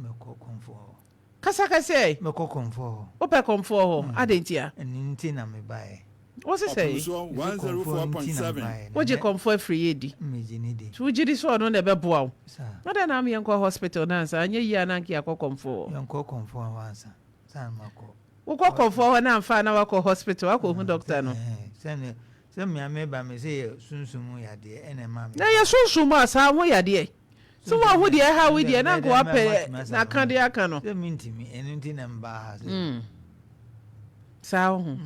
kasa kase me ko comfort o pe comfort ho adentia enti na me bae what's it say 104.7 wo je comfort free edi tu jidi so no na be boa wo na da na am yenko hospital na sa anye yi ananki akọ comfort yenko comfort wansa san mako wo ko comfort na amfa na wako hospital wako hu doctor no se me ameba me se sunsumu yade ene ma me na ye sunsumu asa ho yade so wo hu de ha we de na go apẹ na kan de aka no se mintimi enti na mba ha sa ho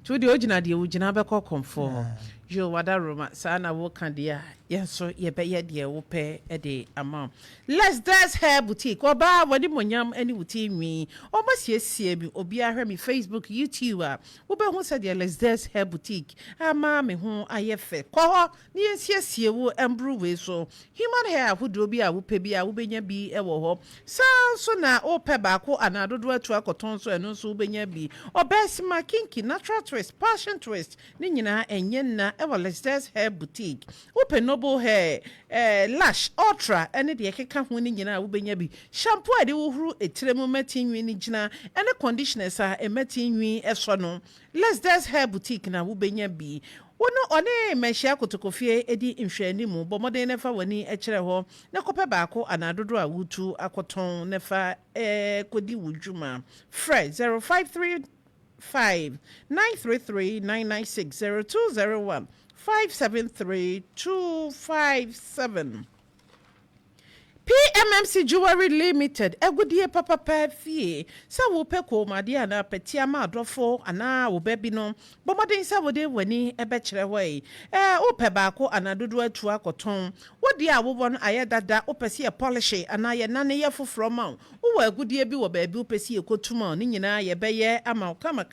tu de ogina de ogina be ko comfort yo wada roma sa na wo kan de yenso ye be ye de wo pe e de ama let's dance hair boutique oba wadi monyam ani wuti nwi o ma siesie bi obi ahwe mi Facebook YouTube wo be hu se de let's dance hair boutique ama me hu ayefe ko ho ni siesie wo embru we so human hair hudo bi a wo pe bi a wo benya bi e wo ho so na o pe ba ko anadodo atu akoton so eno so wo benya bi obesima kinky natural twist passion twist ni nyina enye na e let's dance hair boutique open noble hair lash ultra ene de keka ho ni nyina wo benya bi shampoo ade wo huru etiremu matinwi ni gina ene conditioners a ematinwi eso no let's dance hair boutique na wo benya bi wono one mehia kotokofie edi nhwani mu bomoden nefa wani ekire ho ne kope baako anadodo a wutu akoton nefa kodi wudwuma fred 0535 933 996 0201 573 257 PMMC Jewelry Limited egudie papa fie sa wo pe ko made ana petia ma adofo ana wo bebi no bomoden sa wo de wani ebe kire hoi wo pe ba ko anadodo atu akoton wo de a wo bon aye dada wo pese e polish ana ye nane ye foforo ma wo egudie bi wo bebi wo pese e kotuma ni nyina ye beye ama kama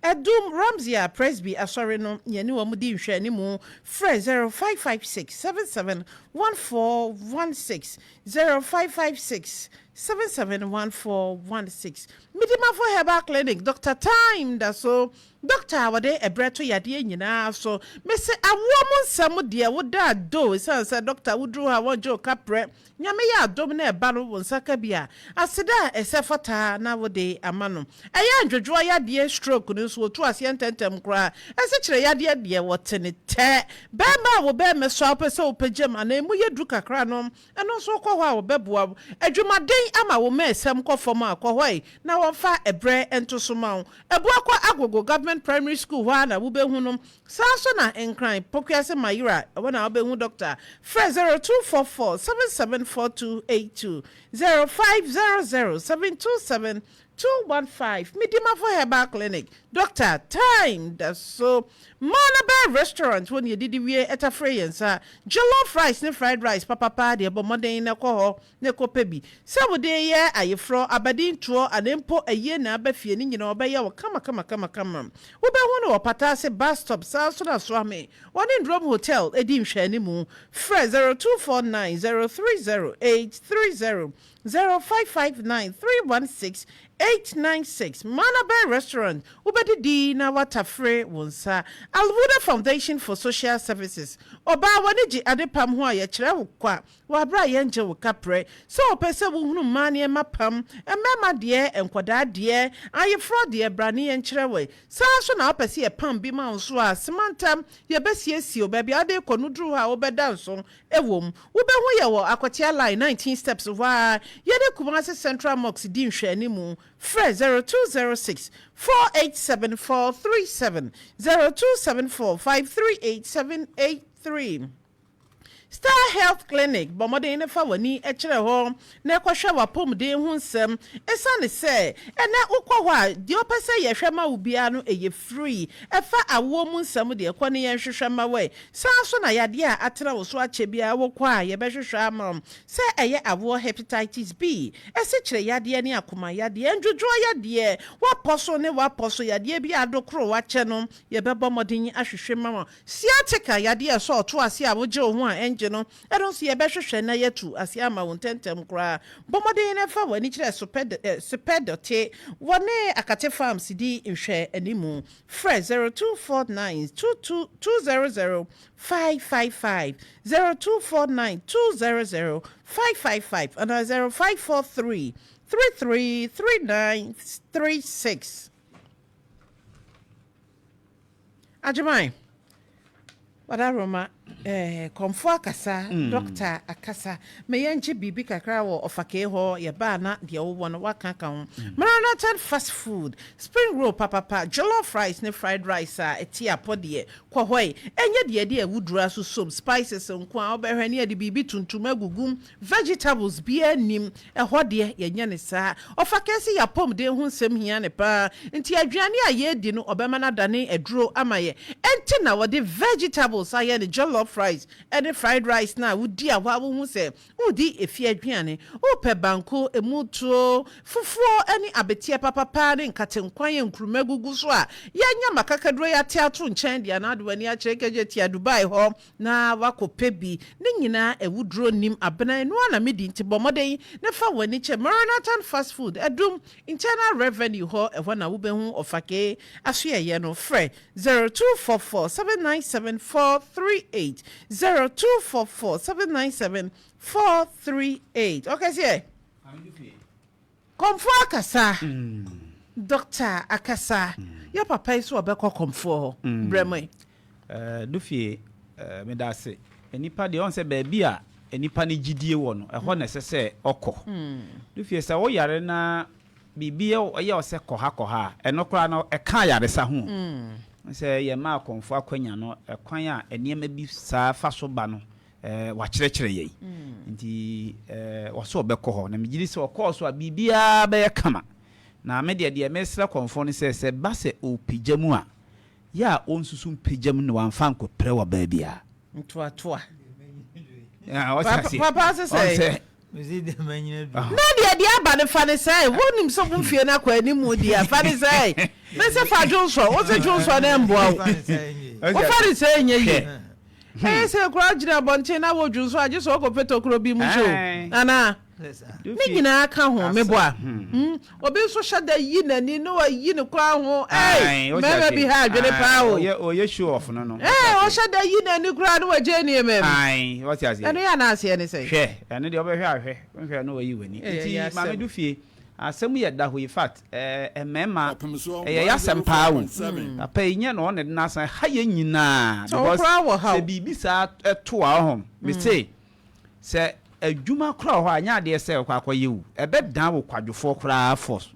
edum Ramsey Presby asori no ye ni wo mudi nhwe ni mu Fred 0556 771416 0556 771416 Midima for Herbal Clinic Dr. Time da so Doctor wade ebreto yade nyina so me se awomo nsam de woda do say doctor wudru ha wojo kapre nyame ya adom na eba no wonsaka bia aseda esefata na wode amano eya ndwodwo yade stroke no so to ase ententem kra ese kire yade de wotene te be ma wo be me so apese opagem ana emu yedu kakra no eno so kɔ hɔ a wo beboa adwumaden ama wo ma esem kɔ fom akɔ hɔ na wo fa ebre entosoma wo ebua kɔ agogo government primary school hɔ na wo be hu no sa so na enkran pokuase mayira wona wo be hu doctor Fred 0244 774282 0500 727 215 Midima for Herbal Clinic. Doctor, time that's so Manaba restaurant when you did the way at a friends, jollof rice, ne fried rice, papa party, but Monday in a coho, neko pebi. Some day, yeah, I fro Aberdeen tour and import a year na befianing, you know, by your come. We be one or Patase bus stop, South Sudan Swami, one in Drum Hotel, Edim Shanimu, Fred 0249 030830 0559 316 896 Manaba Restaurant Ubedi di na watafre wonsa Alwuda Foundation for Social Services Oba waniji adepam ho aye kire wo kwa wa bra ye nje wo kapre so opese wo hunu mane mapam emema de enkwada de aye fro de brane ye nkire we sa so na opese ye pam bi ma nso a semantam ye besiesie oba bi ade konudru ha obeda nso ewom wo be hu ye wo akotia line 19 steps wa ye de Kumasi Central Mosque di nhwanimu Fred 0206 487 0274 538 Star Health Clinic, Bomode ne fa wani ekire ho na kwahwa wapomde hu nsem esane se ena ukwa wa de opese ye hwema ubia no eye free efa awo mu nsem de ekwane ye hwehwema we sanso na yade a atena wo so ache bia wo kwa ye behwehwa ama se eye awo hepatitis B ese kire yade ne akoma yade ndwodwo yade waposo ne waposo yade bia adokro wache no ye bebomodin ahwehwema sciatica yade so oto ase a wo je ho a enje no eronso ye behwehwe na yetu ase ama won tentem kra bomodin ne fa wani kire superdote wone akate farms di nhwe animu fresh 0249 200 555 0249 200 555 and 0543 333936 Ajimai Wadaroma komfo akasa doctor akasa me yenche bibi kakra wo ofake ho ye ba na de wo no waka kan Maranatha fast food spring roll papa jollof rice ne fried rice a etia podie kwa hoi enye de awudura so som spices nko a obehwe ne de bibi tuntum agugum vegetables bi anim eho de ye nya ne sa ofake se ya pom de hu nsem hia ne pa nti adwane a ye di no obema na dane aduro amaye enti na wo de vegetables aye ne jollof rice and the fried rice na wudi a wa wo se wudi efi aduane o pe banko emutuo fufuo ani abetie papa ne nkatenkwan enkruma gugu so a yanya makakadro ya teatro nchen dia na adwani a chekeje tia Dubai ho na wakope bi ne nyina ewudro nim abena no na medi nti bomoden ne fa wani che Maranatha fast food edum internal revenue ho ehwo na wo behu ofake aso ye no frɛ 0244 797438 0244 797 438 okay see komfo akasa doctor akasa ya papa iso obekọ komfo bremai dufie me da se enipa de on se ba bi a enipa ne gidie wo no ehọ na sese okọ dufie sa wo yare na bibie ye o se koha enokra na eka yare sa ho se ye ma komfo akwanya no ekwan a eniema bi sa fa so ba no wa kyerɛkyerɛ yei nti wɔso obekɔ hɔ na megiri se okɔ so a bibia be kama na me de mesra komfo no se ba se opigyamu a ya onsusum pigyamu no wanfa nko pre wa ba bia ntoatoa papa se Mzidi manyine du. Na de aba ne fa ne sai wonim so kumfie na kwa ni mu dia fa ne sai me se fa jonso wo se jonso na mboa wo fa ne sai nye yi se kura jira bonche na wo jonso age so ko peto kro bi mu jo ana ni nyina aka ho me boa obi so shada yi na ni no yi ne kwa ho me bi ha adwene pa o ye show off no no o shada yi na ni kura no waje ni me what you say eno ya na ase ni say hwe eno de obehwe ahwe nhwe no yi wani nti ma me du fie asem ye da ho in fact emema ya sempa wo apa yin no ne na san ha ye nyina because se bibi sa to a ho me say se adwuma kra ho anya de se kwa akoyewu ebe dan wo kwadwofo kra force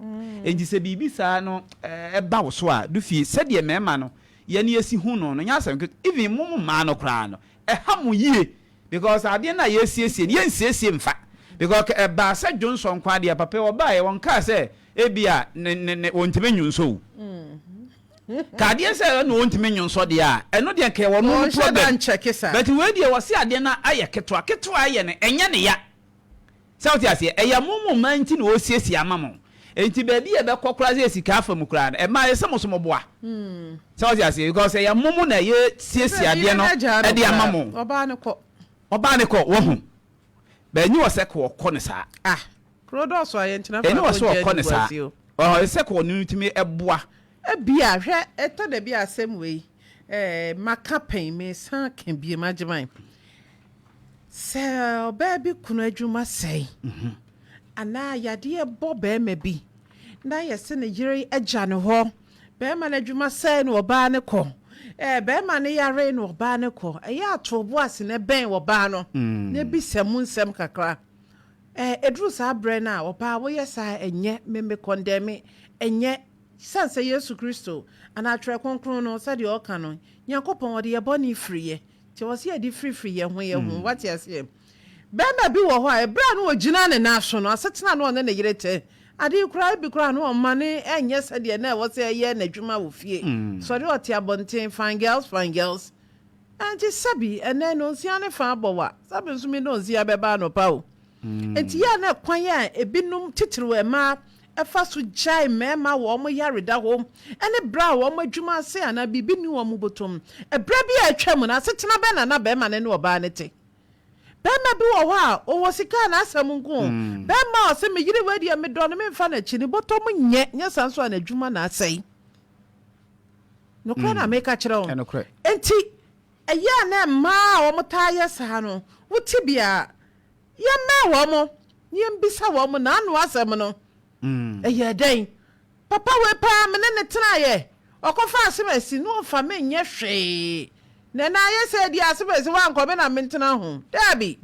enji se bibi sa no eba wo so a du fie se de mema no ye ne yesi hu no nya asem even mum ma no kra no ha mu yie because ade na ye siesie ne ye nsiesie mfa because ba se Johnson kwa de papa oba ye won ka se ebia ne wontime nyunso kadeɛ sɛ no wontime nyunso de a ɛno de nke wo no problem but we de wo se ade na ayɛ ketwa ayɛ ne ɛnyɛ ne ya sɛ wote ase ɛyɛ momo manti na osiesie amamo enti baabi e be kokora se sika afam kura e ma yɛ sɛ moso moboa sɛ wote ase because ɛyɛ momo na yɛ siesie ade no e de amamo oba ne kɔ wo hu ba nyi wo sɛ kɔ ne saa Krodos wa yentina fa ko ne saa se ko no ntimi eboa bia hwɛ eto da bia asɛm wei maka pen me san kan bia magyeman sɛ oba bi kunu adwuma sɛi ana yade bɔ bɛɛma bi na yɛse ne yere agya ne hɔ bɛɛma no adwuma sɛi no oba ne kɔ bɛɛma ne yare no oba ne kɔ ɛyɛ atobo ase ne bɛn oba no na bi sɛmu nsɛm kakra edru sa bre na opa wo yesa enye me condemn enye sanse Yesu Kristo ana atwe konkron no sade o ka no Yakopon ode ye boni friye ti wo se ade free ye ho what you say be na bi wo ho a ebra no ogina ne na so no asetena no ne yerete ade kura bi kura no ma ne enye sade na wo se ye na dwuma wo fie so de oti abonten fine girls anti sabi ene no nsia ne fa bowa sabi nso mi no nsia beba no pa o enti ya na kwan ya ebinum titiri ma efa so jai mema wo mo yareda ho ene bra wo mo adwuma se ana bibi ni wo mo botom ebra bi a atwa mu na setena be na be ma ne no oba ne te be ma bi wo ho a o wo sika na asam nko be ma o se me yiri wadi me do no me mfa na chi ni botom nye sanso na adwuma na asai no kra na make a kire o enti eya na ma wo mo ta yesa no wuti bia yemme wo mo yembisa wo mo na anu asem no eye den papa we pa me ne tena ye okofa asemasi no fa me nye hwe na na ye se di asemasi wa nko me na me tena ho dabi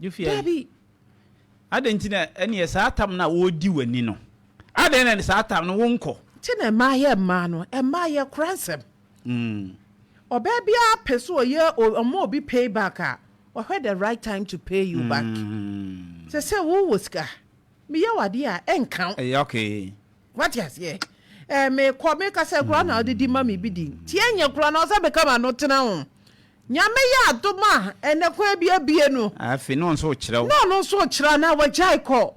you fear dabi adentina ene ye sa atam na wo di wani no aden na sa atam no wo nko ti na ma ye ma no e ma ye kransem oba bia peso ye omo obi payback a or had the right time to pay you back. Say who was ka? Me ya wadi a encount. Okay. What yes ye? Me kwa me ka se kura na odi mami bidi. Tie nya kura na osa become no tena ho. Nyame ya adoma ene kwa bia no. Afi no nso kire wo. No so kire na wajai ko.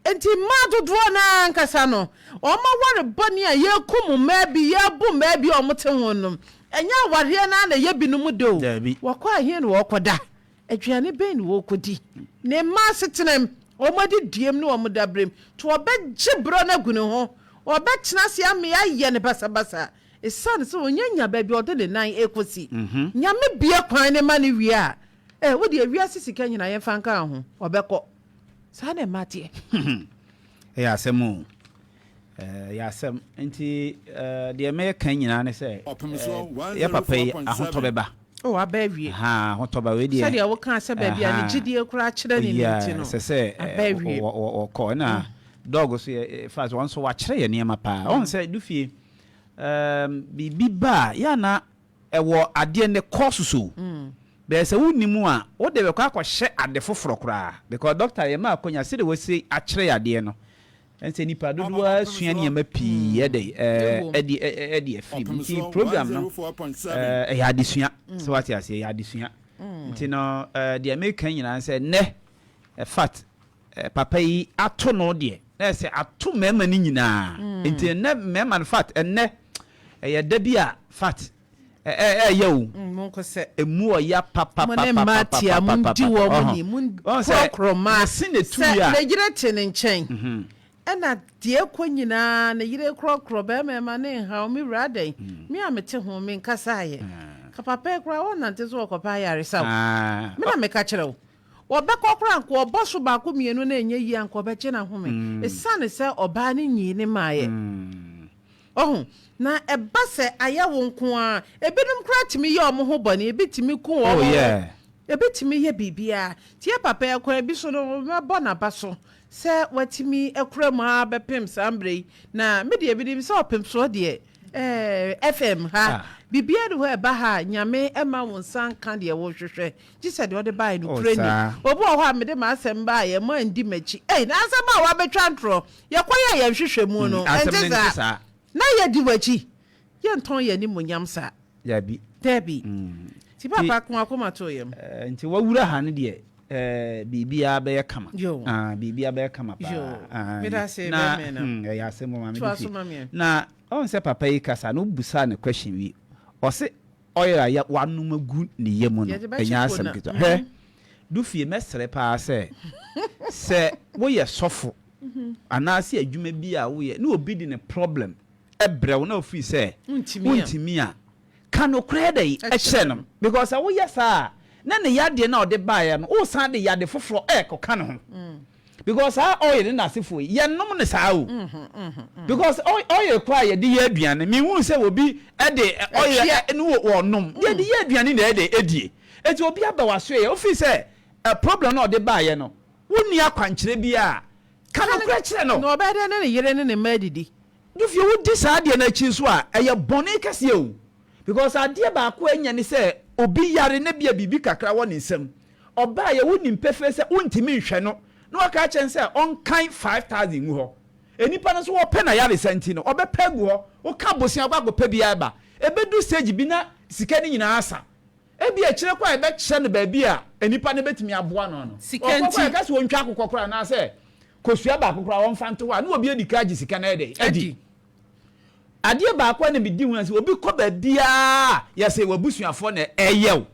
Enti ma dodo na nkasa no. Oma ware bani a ye kum ma bi ye bu ma bi o mote ho no. Enya ware na ye binum do. Wakwa hie no wakoda. Adwane ben wo kodi ne ma setenem o madi diem no o mudabrem to obegye bro na gunu ho obetena se ame aye ne basa esan so onyanya ba bi ode ne nan ekosi nyame bia kwan ne ma ne wi a wo de wi asisika nyina ye fanka ho obekọ sa na mate asemu asem enti de me kan nyina ne se ya papa yi ahoto beba oh abawie hotoba we dia sadia wo kan se ba bia ne gidie kura kire ne nti no se ko na dog so fast one so wa kire ye niam pa on se du fie bibi ba ya na ewo ade ne course so be se wonimu a wo de be kwa hye ade foforo kura because doctor ye ma akonya se de wo se a kire ade no ense nipa dodo asua ne ma pii edi afri program no ya adesua so what you say ya adesua nti no the American nyina say ne fat papa yi ato no de na say ato mema ni nyina nti ne mema fat enne ya da bia fat yo monko se emu oya papa mo ne matia mundi wo mo ni mun kroma se ne tu ya na gire tene nchen ena die ko nyina na yire krokro be mema ne ha mi raden mi amete ho mi nkasa ye ka papa kra wona nte so okopa yare saw me na me ka kire wo obekọ kra nko oboso ba ko mienu na enye yi anko be che na ho me esane se oba ne nyi ne maaye na eba se aya wo nko a ebinum kra timi ye omo ho bone ebitimi ku wo ebitimi ye bibia tie papa ekwa bi so no me bona baso se watimi ekura mu abepem sambre na me de ebidim se Opemsuo de FM ha bibia de ho eba ha nyame ema won san kan de wo hwehwe ji se de buy no training obo ho a me de ma asem ba ye ma ndi machi na asem a wa betwa ntro ye koya ye hwehwe mu no entiza na ye di wachi ye nton ye ni munyam sa ya bi debi ti papa ko akoma to yem nti wawura ha ne de bibia be kama bibia be kama pa me da say be me na ya asem ma me na on se papa yi kasa no busa ne question wi o se oya ya wanu magu ne yemu no enya asem kito he du fie mesre pa se wo ye sofo ana se adwuma bi a wo ye na obi di ne problem ebrew na ofi se untimi a kano kreda yi ehye no because wo ye sa na ne yade na ode baaye no wo san de yade foforo ekoka ne ho because oil na asefo ye nom ne saa o because oil kwa ye de ye aduane me hu se obi e de oil no wo nom ye de ye aduane na e de edie eti obi aba waso ye ofi se problem na ode baaye no woni akwankyere bi a kana kura kyere no no obede ne yere ne madidi du fi wo di saa de na chi so a eye bone kase o because ade ba ko anya ni se obi yare na bia bibi kakra wo ne nsam oba ye woni mpefe se wontimi nhwe no no aka chen say on kind 5000 ngu ho enipa no so wo pe na yare senti no obe pegu ho wo ka bosia gba pe bia ba ebedu stage bi na sika ni nyina asa ebi a kire kwa ebe kye no ba bi a enipa ne betimi aboa no no sikenti o ka se wontwa akokokora na se kosua ba akokora won fanto wa na obi edika gi sika na edi ade ba kwa na bidi hu na se obi ko ba bia ya se wabusuafo na eyew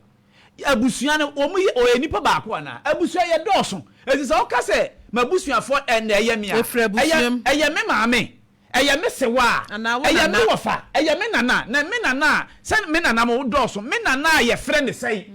abusua no omu o enipa ba kwa na abusua ye doso ezi se o ka se mabusuafo na eyemia eye me maame eye me sewa eye me wofa eye me nana na me nana se me nana mo doso me nana ye frɛ ne sei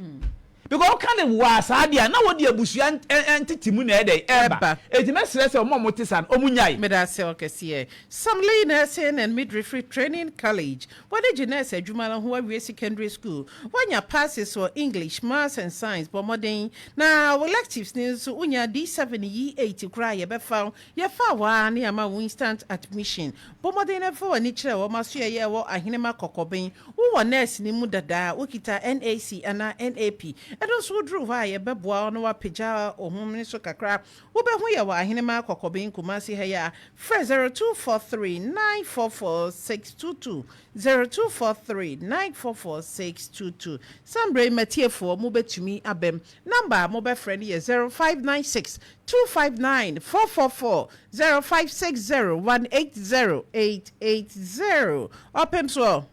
because kind of was adia na wodi abusua entitimu na eba etimesere se omo motisan omunyai medase okese some nursing and midwifery training college what did you nurse adwuma ho awie secondary school wanya passes for English maths and science but modern na electives ni so unya D7 E8 kra ye be fa ye fa wa na ma instant admission but modern for ni kire wo maso ye wo ahenema kokoben wo nurse ni mu dada okita NAC ana NAP edo so dru ha ye beboa no wa pagya ohum ni so kakra wo be hu ye wa ahenema kokobin kumasi ha ya 0243944622 0243944622 sambre matiefo mo betumi abem number mo be friend ye 0596259444 0560180880 Opemsuo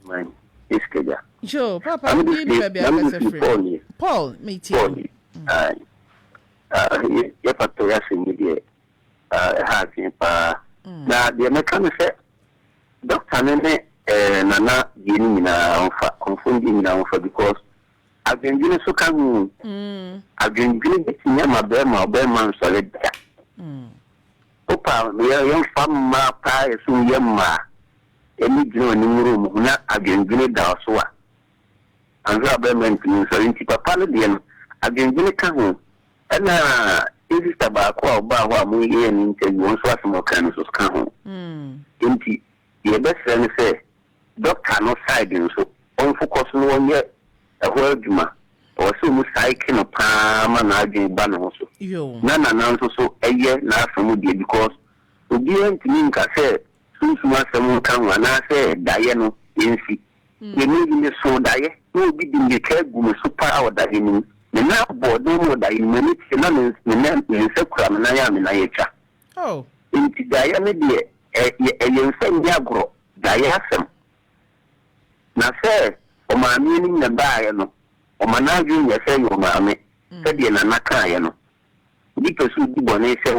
man iskeja Joe, Papa, I'm Paul, me too. Your pastoral media has in pa. Now, the American said, Doctor Nene, Nana, Ginina, confunding now for because I've been doing so come. I've been doing it in my Berman solid. Opa, we are young farmer, pie, so young ma. Any room, not I've been doing it also. And Berman to Papa Ladian, I've been doing it. And this is tobacco about we and one was more kind of come. Indeed, your best friend say, Doctor no siding so on focus no one yet a word or so much cycling of palm and arguing ban also. None announce so a year now from because to be to link I said, soon someone come and I said, Diana, in see. The moving is so dire, no be in the care woman so power that in the now board no more that in minutes and in Secram and I am in Ayacha. Oh, into Diana, dear, a young son Yagro, Diasem. Now, sir, or my meaning the Bayano, or my arguing your say, your mammy, said the Nakayano. Because we do one say,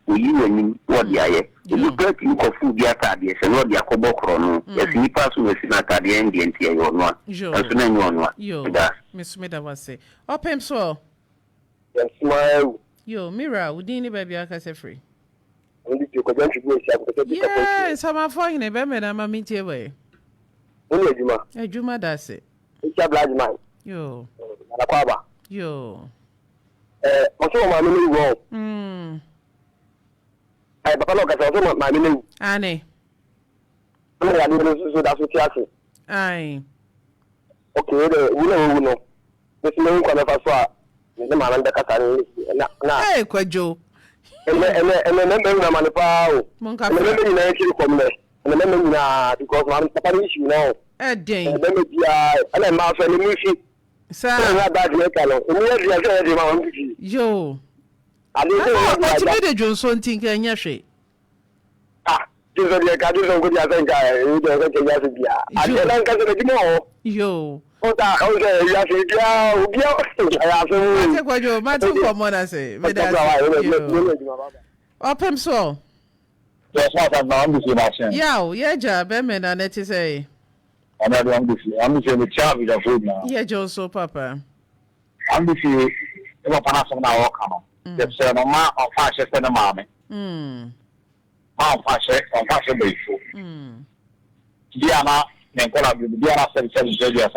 you and what the aye. You got you for food, the Acadians and not the Acobo Chrono. Yes, he passed with the Indian here, your one. Yo, Miss Smith was say, Opemsuo. Yes, smile. Yo, Mira, would any baby I say free? Yes, I'm fine, a baby, I'm a meet away. A Juma does it. It's a blood man. Yo, yo. Also, my name I Papa my name. Annie. I didn't so that's what Aye. Okay, we know. This man can never saw the man and the Catani. Hey, Quajo. And then man power. Monka. And then you come there. And then because I'm Spanish, you know. A day. And then and then my friend music. Sir, yo. I know what you made a Johnson think and yashi. Ah, this is the Cadison good as guy. You don't get it. I don't get it. Yo. Oh, okay, I take what your matter for Mona say. Opemsuo. Yes, I'm Yeah, job, and it is a. I'm the child with a food now. Yeah, Johnson, Papa. I'm the few. If I pass on our come. Yes, sir, no ma on fashion and a mammy. Ma on fashion base. Diana, then call up with Diana 77 years.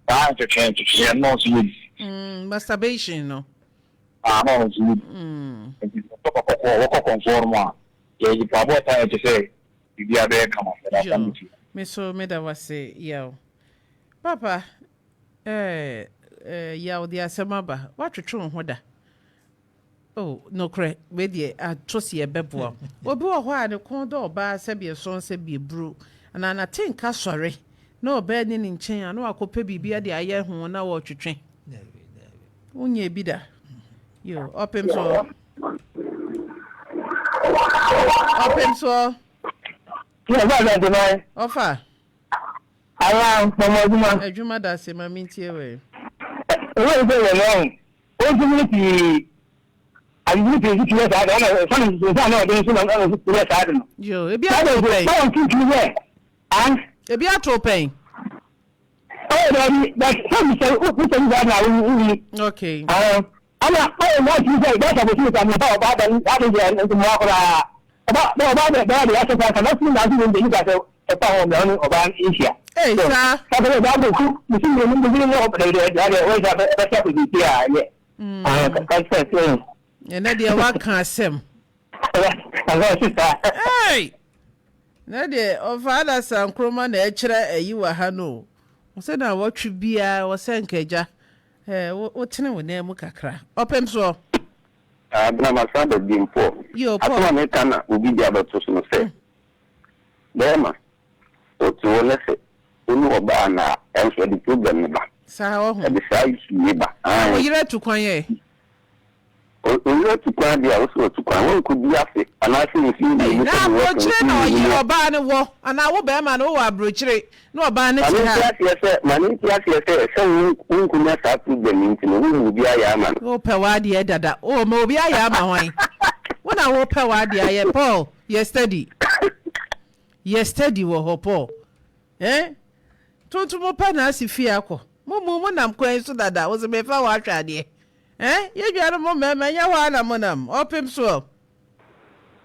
I to change to share no to masturbation, no. I'm on to conform. You probably time to say, if you are there, come on. Me so me da wase yaw. Papa, yaw di asemaba. What twetwe ho da? Oh, no cre. We dey atosi ebebo. Obi wo ho a ne kon do oba se bi so se bi bru. Na na tinka sori. Na oba ni nchen a na akopa bibia de aye ho na wo twetwe. Unye bi da. Yo, Opemsuo. Opemsuo. Yeah, that's right. Offer. Around from Juma da se ma mintie we. Where is it alone? Ultimately, I need to get that. I don't know. Yo, e bi a and e bi a to pain. Oh, that's some say who that now. Okay. I'm not what you say. That's what you tell me about that is the more about the exercise. I'm not seeing that you got a power of an issue. Hey, sir. You see, always have a step with the yeah. And that what can sim. Hey. Nadia, of father, some chroma, nature, you were Hano. Was said, I what should be I was saying, Kaja. What's in with name Mukakra? Opemsuo. My father being poor. You're poor. I will be the other person say. There, what's all let's say. You know about and for the program. So, besides, neighbor. You read to Quay. You read to Quay also to Quay. One could be after, and I think you know, you are buying a war, and I will bear man over brochure. No, ban it. Money, yes, so who could not have to them into the room be a yaman. Oh, Pawadi, Dada, oh, Moby, I am. When I will Pawadi, Paul, yesterday. Yesterday, were Paul. Eh? Told more panas if Fiaco. Mumu, I'm going so that was a before I tried. Eh? You got a moment, man, you want a monam. Opemsuo.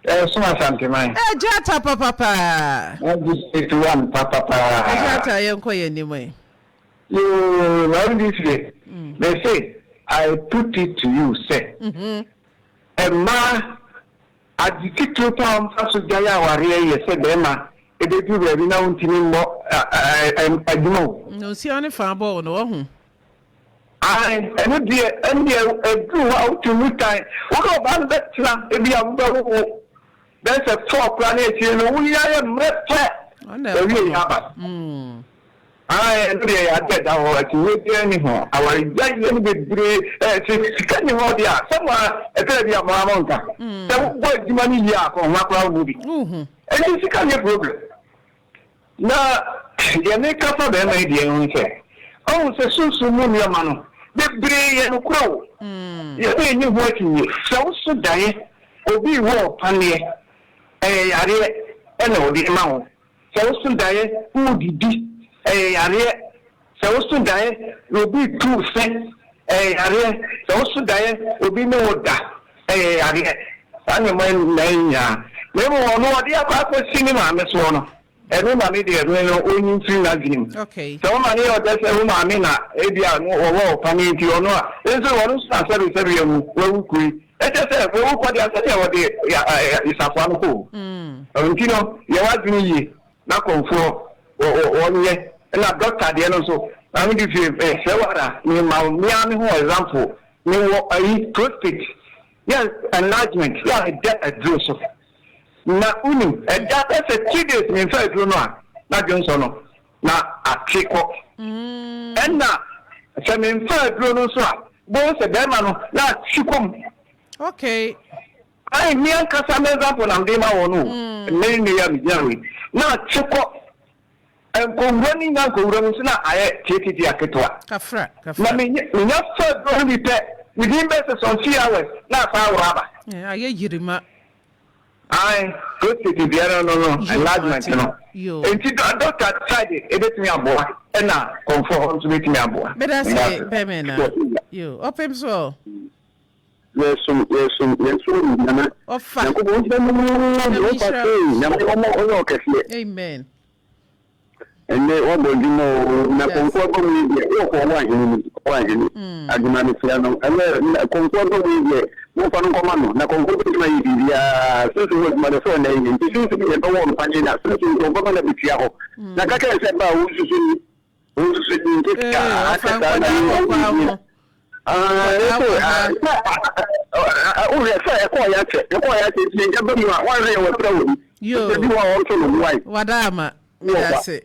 So much something, man. Jata, papa. Just one, papa. Jata, young quay anyway. You learn this way. They say, I put it to you, say. A man, at the title palm, Fasu Jaya, warrior, said, Emma, it is very now to me more. I know. No, see on a farm ball, no. I grew out to look time. What about that? If you have there's a 4 planet, you know, we are a pet. I get our anyhow. Our young bit great, somewhere a baby of Mamonta. What money you are on Macron movie. And it's a kind of problem. Now, you make up for them, idea, say. Oh, it's a Susu man. The bray and crow. You ain't working you. So die. Obi war panny. Are no the amount. So die. Who did are so die will be 2 cents. Are so die will be no da. Are Animal never know the other cinema, Miss Warner. Everybody there, only free again. Okay. So many of us, I mean, Abia or Panini or no. There's a one who started where we let us say, what they are saying, is a one who. You know, you are me. na konfo onye na doctor de no so na me di fi sewara ni ma mi ami ho example ni wo ayi prostate yes enlargement ya a do so na unu that is a 2 days me fa do no a na jonso no na atiko na se me fa do no so a bo se be ma no na chikom okay ai mi an kasa me example na ndema wo no me ni ya mi jawi na chiko kongwani na kongwani sina aye TTD aketwa kafra na me nya fa do ni pe within best some 3 hours na fa uraba aye yirima ai go to the biara no enlargement no enti doctor tried e betimi aboa na comfort to betimi aboa but that's it pemena yo Opemsuo yes nana ofa amen and what do you know na comfort go me yo ko wa hini aduma ni fiano and comfort go me mo fa no komano na comfort go me bibia so so ma de so na yin ti so so e ba won panye na so so ko ba na bitia ho na ka ka se ba wo so ni ke ka aka ta na yo wadama midase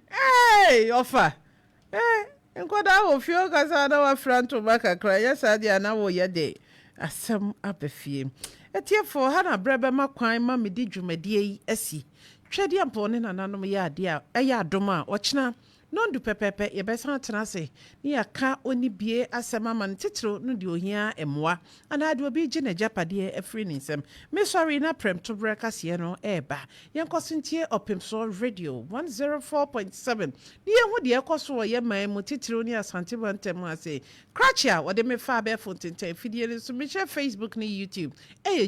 hey ofa nkoda wo fio kasa na wa franto makakra yesa dia na wo ye de asem abefie etiefo ha na brebe makwan ma medi dwumadie yi asi twede ampo ne nananom ya ade a eya adom a ochina non du pepepe ye besan tenase ni aka oni bie asema man titiro no de ohia emwa ana de obi gine japade afri ninsem me sorry na prem to breakers ye no eba yenkosintie Opemsuo radio 104.7 ni ye hu de ekoso ye man mu titiro ni asante bantem ase crachia wo de me fa be fontenten fidie ni so me share Facebook ni YouTube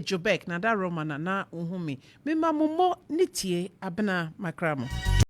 Jobek na da Roma na uhumi me mamumo nitie abena makramo